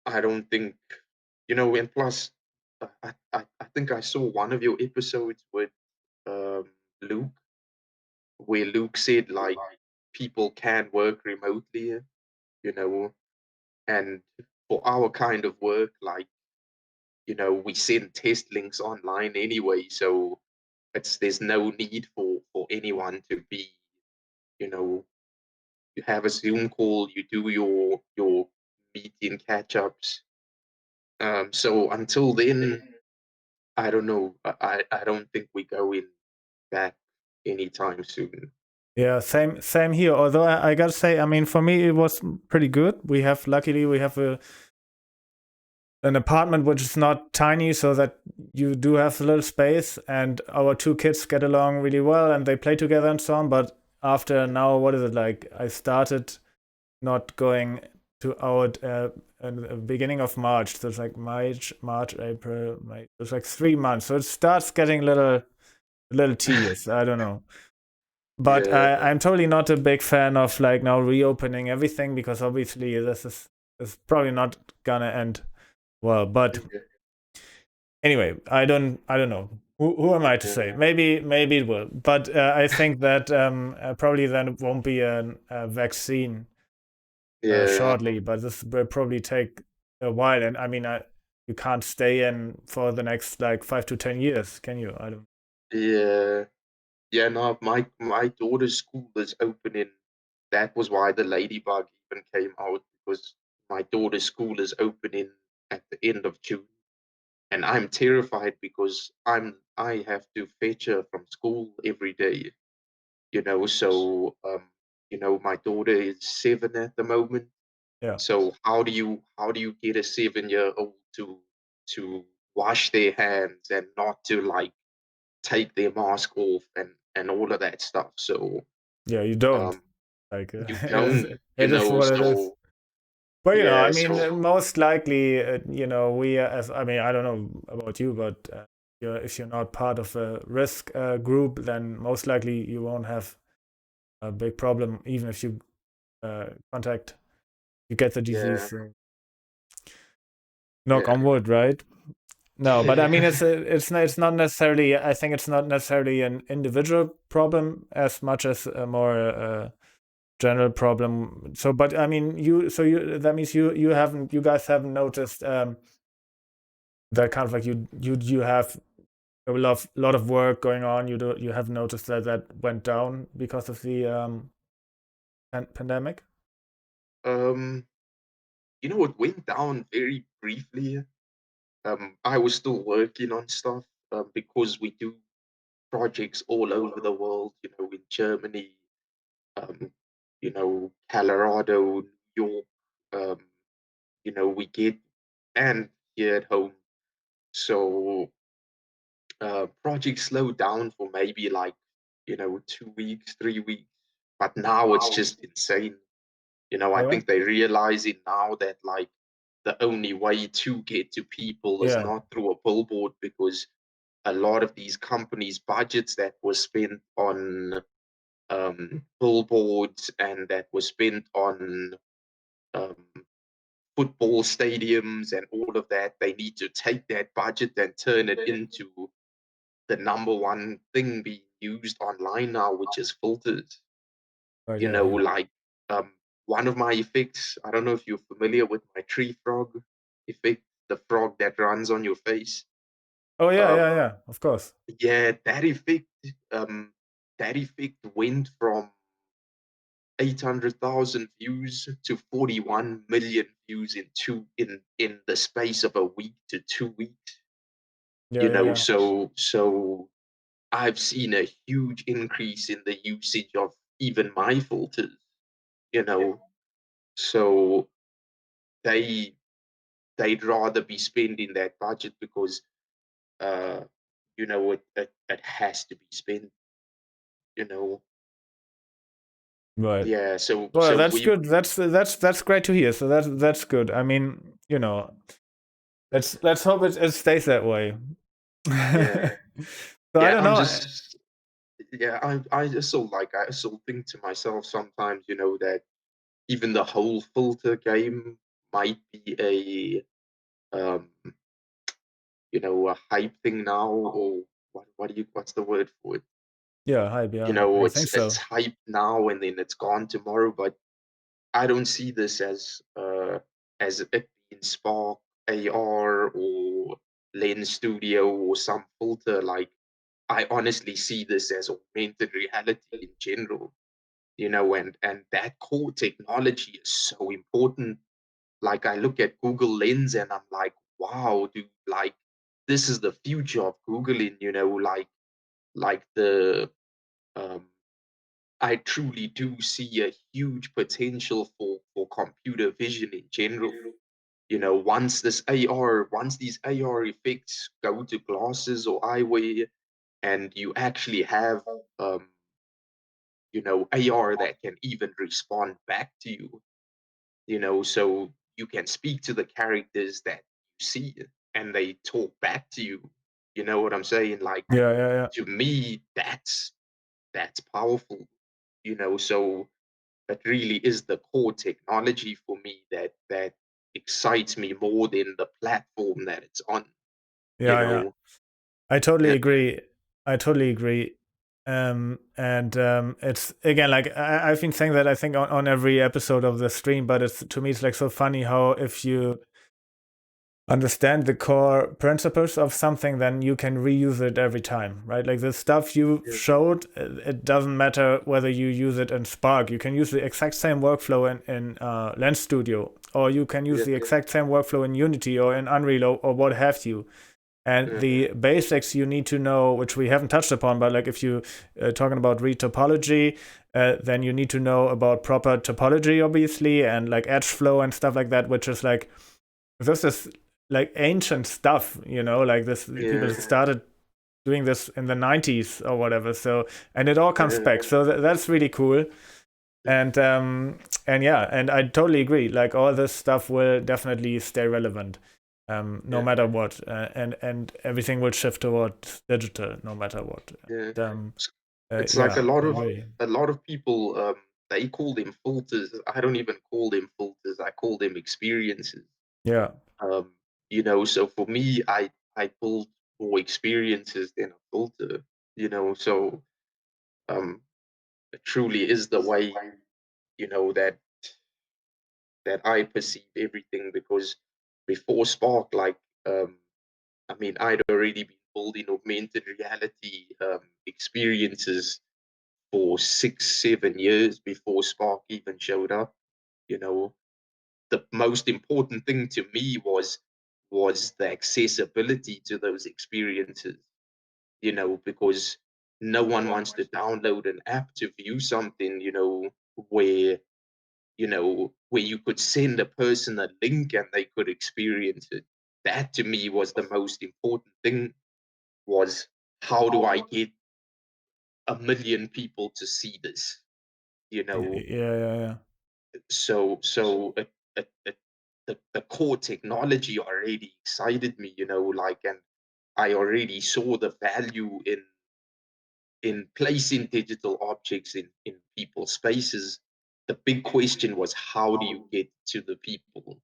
I don't think, and plus, I think I saw one of your episodes with Luke, where Luke said like people can work remotely, you know, and for our kind of work, like, we send test links online anyway, so there's no need for anyone to be, you know, you have a Zoom call, you do your meeting catch ups. So until then, I don't know. I don't think we go in back anytime soon. Yeah, same here. Although I gotta say, I mean, for me it was pretty good. Luckily we have an apartment which is not tiny, so that you do have a little space, and our two kids get along really well, and they play together and so on. But after now, what is it like? I started not going to out in the beginning of March. So it's like March, April, May. It's like 3 months. So it starts getting a little tedious. I don't know. But Yeah, I'm totally not a big fan of like now reopening everything, because obviously is probably not gonna end well. But yeah, anyway, I don't know. Who am I to say? yeah, Maybe it will. But I think that probably then it won't be a vaccine yeah, shortly. But this will probably take a while. And I mean, you can't stay in for the next like 5 to 10 years, can you? I don't. yeah. Yeah, no, my daughter's school is opening. That was why the ladybug even came out, because my daughter's school is opening at the end of June, and I'm terrified because I have to fetch her from school every day. So my daughter is 7 at the moment. Yeah. So how do you get a 7-year-old to wash their hands and not to like take their mask off and all of that stuff? So Yeah, you don't. um, Like you don't, it is what it is. so But I yeah, mean, so most likely, we as I mean, I don't know about you, but if you're not part of a risk group, then most likely you won't have a big problem, even if you you get the Yeah, disease. So knock yeah, on wood, right? No, but I mean, yeah. it's not necessarily. I think it's not necessarily an individual problem as much as a more general problem. So, but I mean, you that means you guys haven't noticed that kind of like you have a lot of work going on. You have noticed that went down because of the pandemic. Um, it went down very briefly. I was still working on stuff because we do projects all over the world. In Germany, um, Colorado, New York. Um, we get and here at home. So projects slowed down for maybe like 2 weeks, 3 weeks, but now it's just insane. I Oh think they realize it now that like the only way to get to people is yeah, not through a billboard, because a lot of these companies' budgets that was spent on billboards and that was spent on um, football stadiums and all of that, they need to take that budget and turn it into the number one thing being used online now, which is filters. right, yeah, yeah. Like um, one of my effects, I don't know if you're familiar with my tree frog effect, the frog that runs on your face. Oh yeah, Um, yeah, yeah. Of course. yeah, um, that effect went from 800,000 views to 41 million views in the space of a week to 2 weeks. Yeah, yeah, yeah. So I've seen a huge increase in the usage of even my filters, you know. So they they'd rather be spending that budget because uh it has to be spent, you know. Right. Yeah, so Well, so that's we good. That's great to hear. So that's good. I mean, let's hope it stays that way. yeah, So I yeah, don't I'm know. just yeah, I just so like I still think to myself sometimes, that even the whole filter game might be um a hype thing now, or what's the word for it? Yeah, hype. Yeah, I It's think it's so. hype now and then it's gone tomorrow, but I don't see this as it being Spark AR or Lens Studio or some filter. Like, I honestly see this as augmented reality in general, and that core technology is so important. Like, I look at Google Lens and I'm like, wow, dude, like this is the future of Googling, like the um I truly do see a huge potential for computer vision in general. Once these AR effects go to glasses or eyewear, and you actually have um, AR that can even respond back to you, so you can speak to the characters that you see and they talk back to you. You know what I'm saying? Like, Yeah, yeah, yeah. to me, that's powerful, so that really is the core technology for me that excites me more than the platform that it's on, you Yeah, yeah. know. I totally Yeah, agree. I totally agree. And it's again like I've been saying that I think on every episode of the stream, but it's to me it's like so funny how if you understand the core principles of something, then you can reuse it every time, right? Like the stuff you yeah, showed, it doesn't matter whether you use it in Spark. You can use the exact same workflow in Lens Studio, or you can use yeah, the exact same workflow in Unity or in Unreal or what have you. And mhm, the basics you need to know, which we haven't touched upon, but like if you talking about retopology, then you need to know about proper topology, obviously, and like edge flow and stuff like that, which is like this is like ancient stuff, like this people yeah, started doing this in the 90s or whatever. So and it all comes yeah, back. So that's really cool. And yeah, and I totally agree. Like all this stuff will definitely stay relevant, no yeah, matter what, and everything will shift towards digital, no matter what. yeah. And, It's like Yeah, a lot I of agree. people, they call them filters. I don't even call them filters. I call them experiences. Yeah, Um, you know, so for me, I build more experiences than a filter. You know, so it truly is the way, you know, that I perceive everything, because before Spark, like, um, I mean, I'd already been building augmented reality experiences for 6, 7 years before Spark even showed up. You know, the most important thing to me was the accessibility to those experiences. You know, because no one wants to download an app to view something. You know, where where you could send a person a link and they could experience it. That to me was the most important thing, was how do I get 1 million people to see this? You yeah, know, yeah, yeah. the core technology already excited me, like, and I already saw the value in placing digital objects in people's spaces. The big question was, how do you get to the people?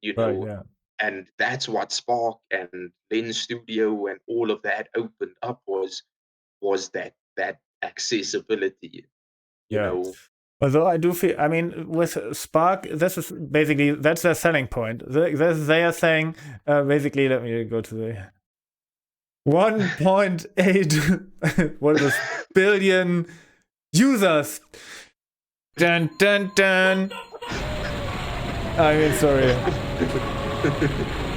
you Right, know yeah, and that's what Spark and Lens Studio and all of that opened up, was that accessibility. you yeah. know Although I do feel, I mean, with Spark, this is basically that's their selling point. They are saying, basically, let me go to the 1.8, what is this, billion users. Dun dun dun. I mean, sorry.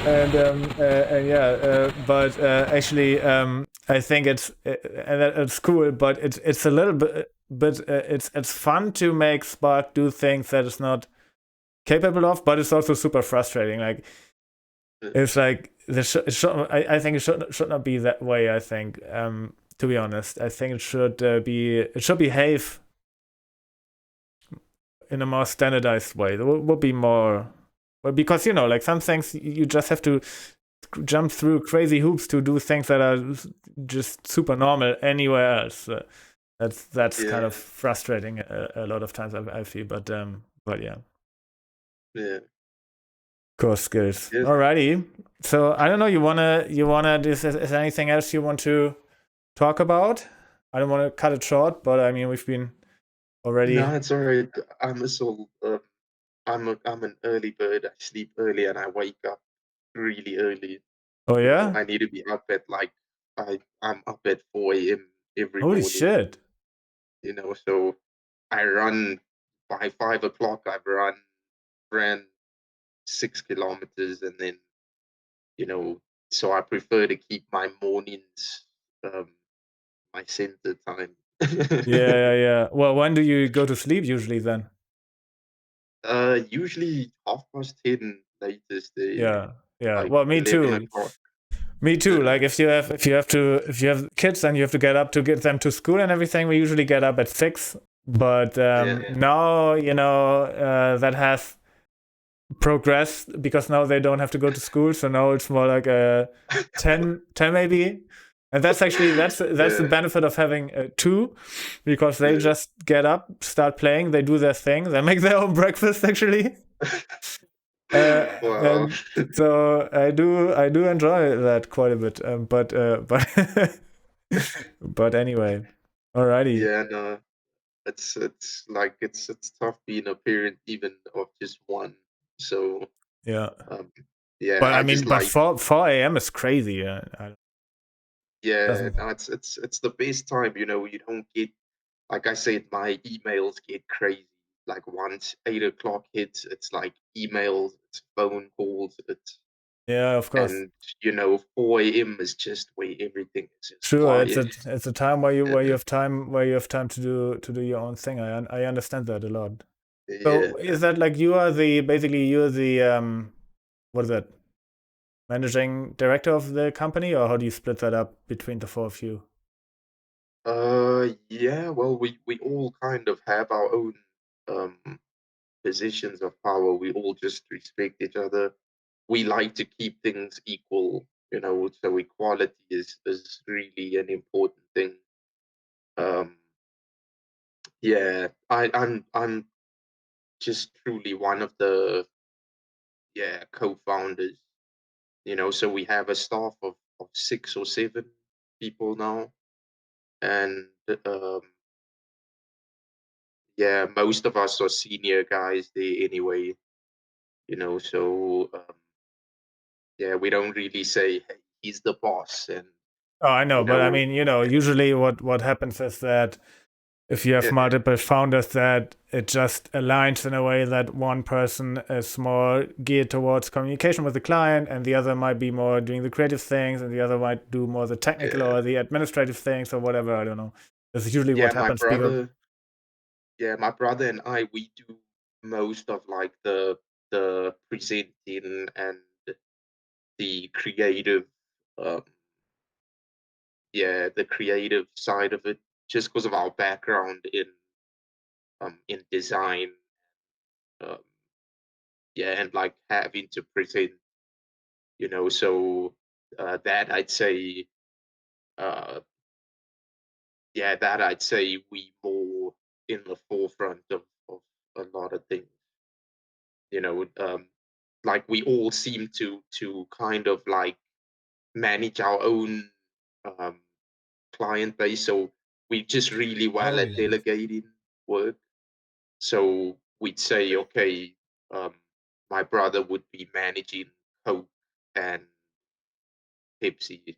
And yeah, but actually, I think it's cool, but it's a little bit, but it's fun to make Spark do things that it's not capable of, but it's also super frustrating. Like, it's like I think it should not be that way. I think, to be honest, I think it should behave in a more standardized way. There would be more, well, because like some things you just have to jump through crazy hoops to do things that are just super normal anywhere else. That's kind yeah, of frustrating a lot of times, I feel. But yeah, yeah, core skills. yeah. Alrighty. So I don't know. You wanna? Is there anything else you want to talk about? I don't want to cut it short, but I mean we've been already. No, it's all right. I'm a soul. I'm an early bird. I sleep early and I wake up really early. Oh yeah. I need to be up at, like, I'm up at 4 a.m. every Holy morning. shit. So I run by 5 o'clock. Ran 6 kilometers, and then, you know, so I prefer to keep my mornings um my center time. Yeah, yeah, yeah. Well, when do you go to sleep usually then? Usually 10:30 latest, Yeah, yeah. like Well, me 11 too. o'clock. Me too. Uh, Like if you have kids and you have to get up to get them to school and everything, we usually get up at 6. But yeah, now that has progressed because now they don't have to go to school. So now it's more like a 10 maybe. And that's actually that's the yeah, benefit of having two, because they yeah. just get up, start playing, they do their thing, they make their own breakfast actually. Wow. And so I do enjoy that quite a bit. But but anyway, alrighty, Yeah, no, it's like it's tough being a parent even of just one. So, yeah. um, yeah, But I I mean, just but like, 4 a.m. is crazy. yeah, Doesn't. no, it's the best time. You don't get, like I said, my emails get crazy. Like, once 8 o'clock hits, it's like emails, it's phone calls, Yeah, of course. and 4 a.m. is just where everything is just Sure, it's quiet. a time where you Yeah, have time to do your own thing. I understand that a lot. yeah. So is that like you're the what is that, managing director of the company, or how do you split that up between the four of you? Yeah. Well, we all kind of have our own um positions of power. We all just respect each other. We like to keep things equal. So equality is really an important thing. Um, yeah, I'm just truly one of the co-founders. So we have a staff of 6 or 7 people now, and um, most of us are senior guys there anyway. So we don't really say, "Hey, he's the boss," and Oh, I know, you but I know, mean, usually what happens is that if you have yeah, multiple founders, that it just aligns in a way that one person is more geared towards communication with the client, and the other might be more doing the creative things, and the other might do more the technical yeah, or the administrative things or whatever. I don't know. That's usually yeah. what happens because My brother and I, we do most of like the presenting and the creative, um, the creative side of it, just because of our background in design, um, and like having to present, so that I'd say, uh, that I'd say we more in the forefront of a lot of things, you know, um, like we all seem to kind of like manage our own um, client base, so we're just really well at delegating work. So we'd say, okay, um, my brother would be managing Coke and Pepsi,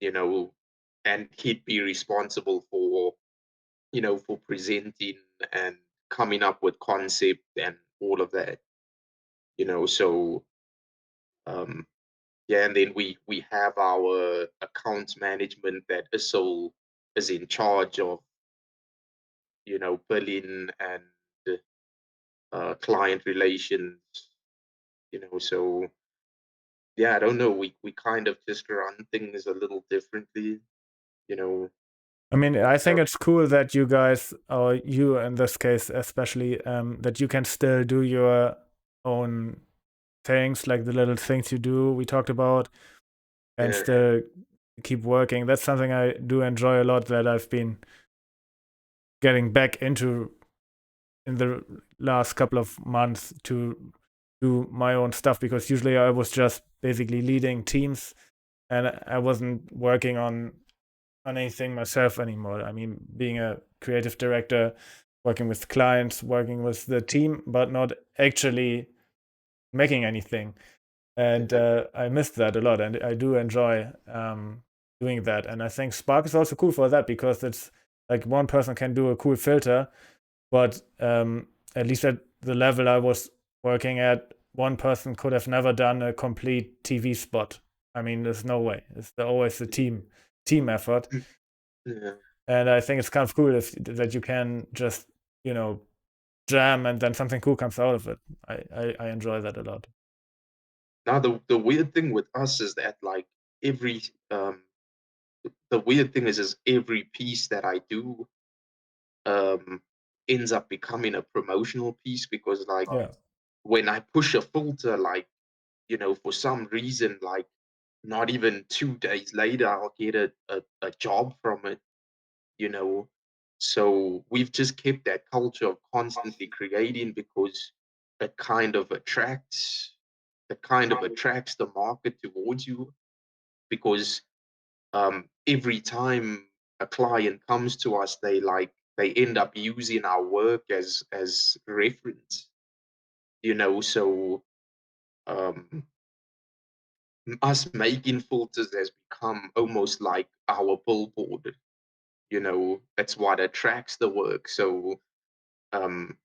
you know, and he'd be responsible for presenting and coming up with concept and all of that, So um, and then we have our accounts management that is in charge of billing and client relations. So I don't know. We kind of just run things a little differently. You know. I mean, I think Um, it's cool that you guys, or you in this case especially, that you can still do your own things, like the little things you do, we talked about, and yeah, still keep working. That's something I do enjoy a lot, that I've been getting back into in the last couple of months to do my own stuff, because usually I was just basically leading teams and I wasn't working on anything myself anymore. I mean, being a creative director, working with clients, working with the team, but not actually making anything. And yeah, I missed that a lot, and I do enjoy doing that. And I think Spark is also cool for that, because it's like one person can do a cool filter, but at least at the level I was working at, one person could have never done a complete TV spot. I mean, there's no way. It's always a team effort, yeah. and I think it's kind of cool that you can just you know jam and then something cool comes out of it. I enjoy that a lot. Now the weird thing with us is that like every the weird thing is every piece that I do um ends up becoming a promotional piece, because like Yeah, when I push a filter, like for some reason, like not even 2 days later, I'll get a job from it, you know. So we've just kept that culture of constantly creating, because it kind of attracts the market towards you, because every time a client comes to us, they end up using our work as reference, So um, us making filters has become almost like our billboard. That's what attracts the work. So um,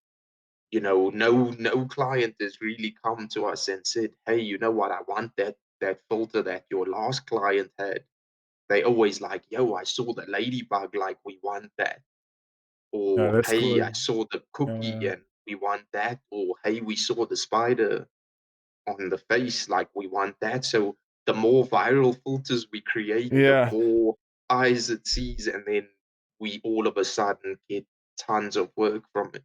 no client has really come to us and said, "Hey, you know what? I want that filter that your last client had." They always like, "Yo, I saw the ladybug, like we want that." yeah, Or, that's "Hey, cool. I saw the cookie Uh, and we want that." Or, "Hey, we saw the spider on the face, like we want that." So the more viral filters we create, the yeah, more eyes it sees, and then we all of a sudden get tons of work from it,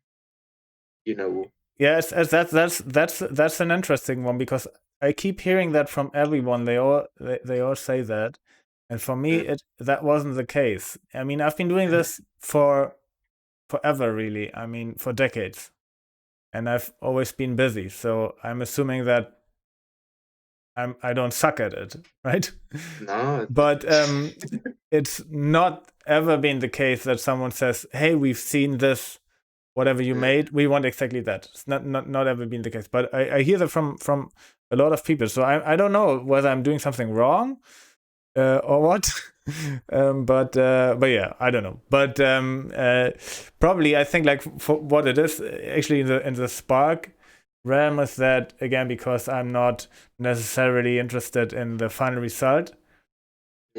you know. yeah. That's an interesting one, because I keep hearing that from everyone. They all say that, And for me, that wasn't the case. I mean, I've been doing this for forever, really. I mean, for decades. And I've always been busy. So I'm assuming that I don't suck at it, right? No, But it's not ever been the case that someone says, "Hey, we've seen this, whatever you made. We want exactly that." It's not ever been the case. But I hear that from a lot of people. So I don't know whether I'm doing something wrong or what. But yeah, I don't know. But probably I think like for what it is actually in the Spark realm is that again because I'm not necessarily interested in the final result.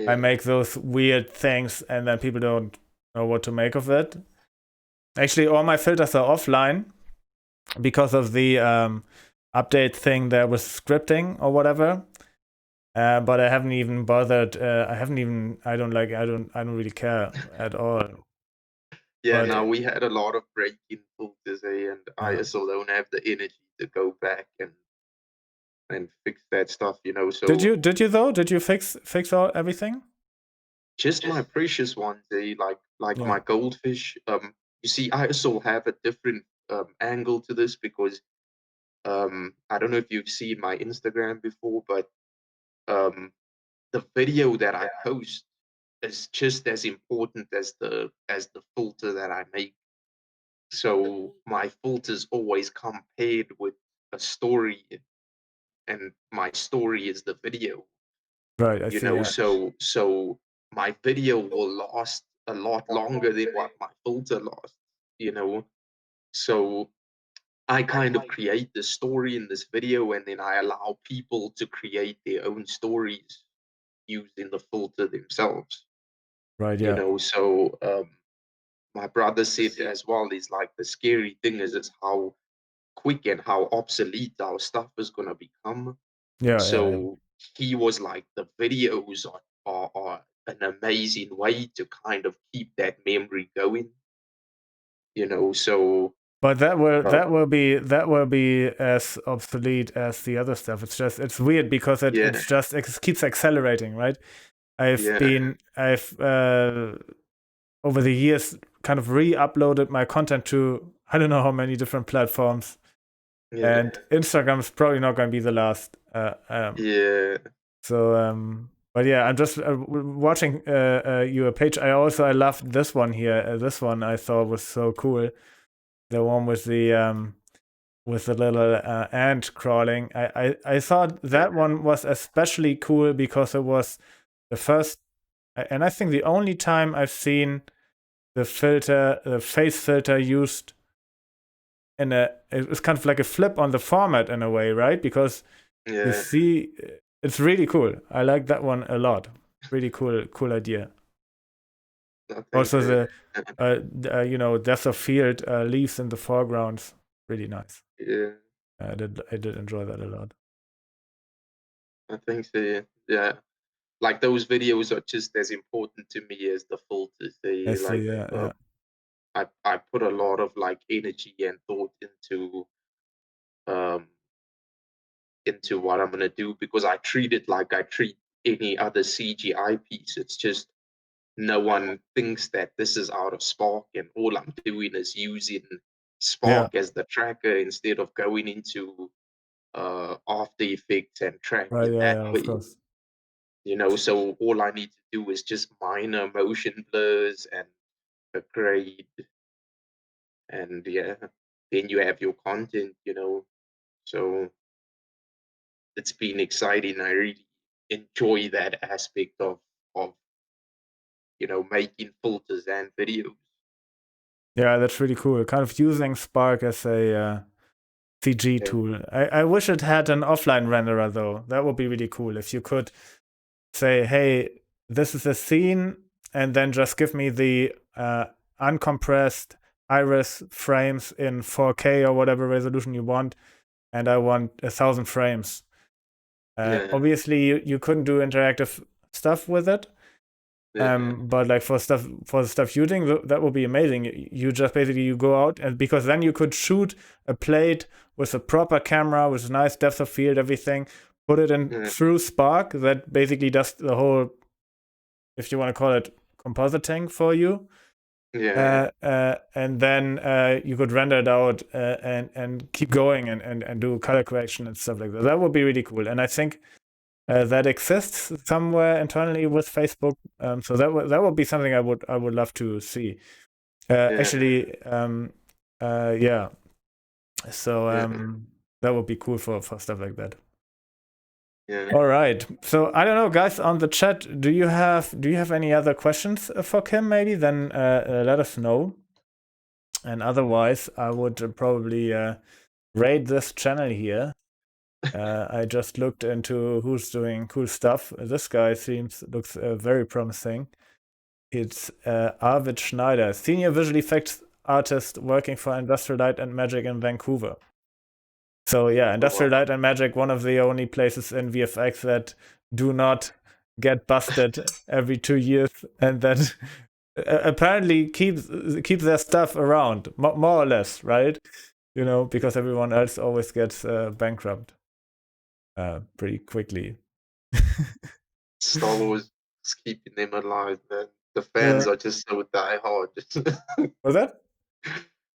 I make those weird things and then people don't know what to make of it. Actually, all my filters are offline because of the update thing there with scripting or whatever. But I haven't even bothered. I don't really care at all. Yeah, But now we had a lot of break-in filters, and I also don't have the energy to go back and fix that stuff, you know. So did you though? Did you fix all everything? just my precious ones, like Yeah. my goldfish. You see, I also have a different angle to this because I don't know if you've seen my Instagram before, but the video that I post is just as important as the filter that I make. So my filters always come paired with a story, and my story is the video. Right. I You see. know, Yeah. so my video will last a lot longer than what my filter lasts. You know, so I kind of create the story in this video, and then I allow people to create their own stories using the filter themselves. Right. You Yeah. know, so my brother said as well is like the scary thing is how quick and how obsolete our stuff is gonna become. Yeah. Yeah. Yeah. So he was like the videos are an amazing way to kind of keep that memory going. You know, so But um, that will be as obsolete as the other stuff. It's weird because yeah, it keeps accelerating, right? yeah, I've over the years kind of re-uploaded my content to I don't know how many different platforms, yeah, and Instagram is probably not going to be the last. yeah, But yeah, I'm just watching your page. I loved this one here. This one I thought was so cool. The one with the little ant crawling. I thought yeah, that one was especially cool because it was the first, and I think the only time I've seen the face filter used it was kind of like a flip on the format in a way, right? Because you yeah. see, it's really cool. I like that one a lot. Really cool idea. I think Also depth of field leaves in the foreground, really nice. yeah, I did enjoy that a lot. I think so. Yeah, yeah. Like those videos are just as important to me as the filters. I They see. like Yeah, yeah, I put a lot of like energy and thought um into what I'm gonna do because I treat it like I treat any other CGI piece. It's just no one thinks that this is out of Spark, and all I'm doing is using yeah. Spark as the tracker instead of going into After Effects and track Right. it Yeah, that yeah. Of way. course. You know, so all I need to do is just minor motion blurs and a grade, and yeah, then you have your content. You know, so it's been exciting. I really enjoy that aspect of making filters and videos. Yeah, that's really cool. Kind of using Spark as a CG Yeah, tool. I wish it had an offline renderer though. That would be really cool if you could say, "Hey, this is a scene," and then just give me the uncompressed iris frames in 4K or whatever resolution you want, and I want 1,000 frames. yeah, Obviously, you couldn't do interactive stuff with it, yeah, but like for the stuff you're doing, that would be amazing. You just basically you go out and because then you could shoot a plate with a proper camera with a nice depth of field, everything, put it in yeah, through Spark that basically does the whole if you want to call it compositing for you. Yeah. And then you could render it out and keep going and do color correction and stuff like that. That would be really cool. And I think that exists somewhere internally with Facebook. So that would be something I would love to see. Actually, yeah. So that would be cool for stuff like that. Yeah. All right. So I don't know, guys, on the chat, do you have any other questions for Kim? Maybe then let us know. And otherwise, I would probably rate this channel here. I just looked into who's doing cool stuff. This guy looks very promising. It's Arvid Schneider, senior visual effects artist working for Industrial Light and Magic in Vancouver. So yeah, Industrial Light and Magic, one of the only places in VFX that do not get busted every 2 years, and that apparently keeps their stuff around, more or less, right? You know, because everyone else always gets bankrupt pretty quickly. Star Wars is keeping them alive, man. The fans are just so diehard. What's that?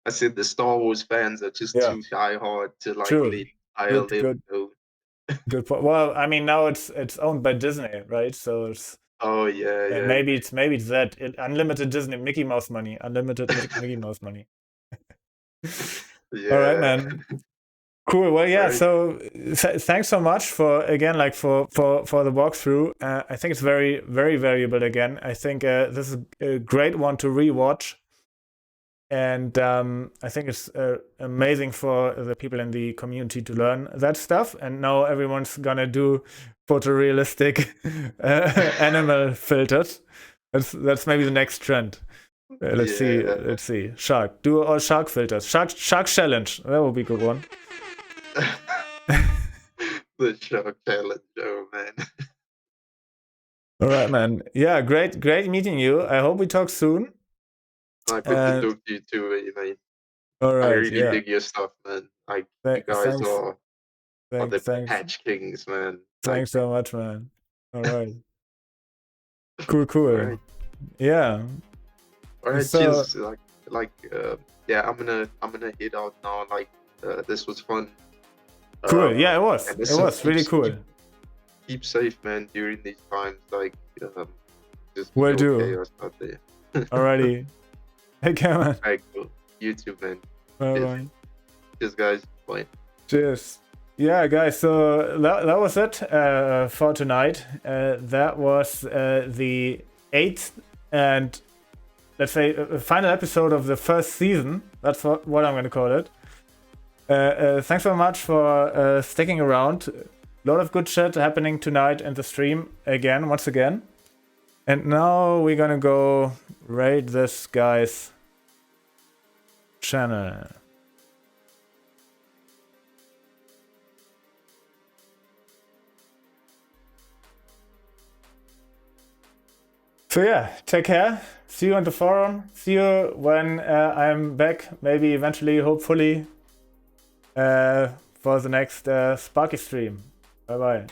I said the Star Wars fans are just too diehard to like True. let Good point. Well, I mean, now it's owned by Disney, right? So it's maybe it's that unlimited Disney Mickey Mouse money, unlimited Mickey Mouse money. All right, man. Cool. Well, yeah. Right. So thanks so much for the walkthrough. I think it's very, very valuable. Again, I think this is a great one to rewatch, and I think it's amazing for the people in the community to learn that stuff. And now everyone's gonna do photorealistic animal filters. That's maybe the next trend. Let's see. Shark. Do all shark filters. Shark challenge. That would be a good one. The shark challenge, oh man. All right, man. Yeah, great meeting you. I hope we talk soon. I good to talk to you too, mate. All right, I really dig your stuff, man. Like you guys are the patch kings, man. Thanks so much, man. All right. Cool. All right. Yeah. All right, cheers. Yeah, I'm gonna head out now. Like, this was fun. Cool. Yeah, it was. It was really cool. Keep safe, man, during these times. Like, just will do. Chaos out there. Alrighty. Take care, man. Alright, cool. You too, man. Bye. Cheers, guys. Bye. Cheers. Yeah, guys. So that was it for tonight. That was the 8th and, let's say, final episode of the first season. That's what I'm going to call it. Thanks so much for sticking around. A lot of good shit happening tonight in the stream once again. And now we're gonna go raid this guy's channel. So yeah, take care. See you on the forum. See you when I'm back, maybe eventually, hopefully, for the next Sparky stream. Bye-bye.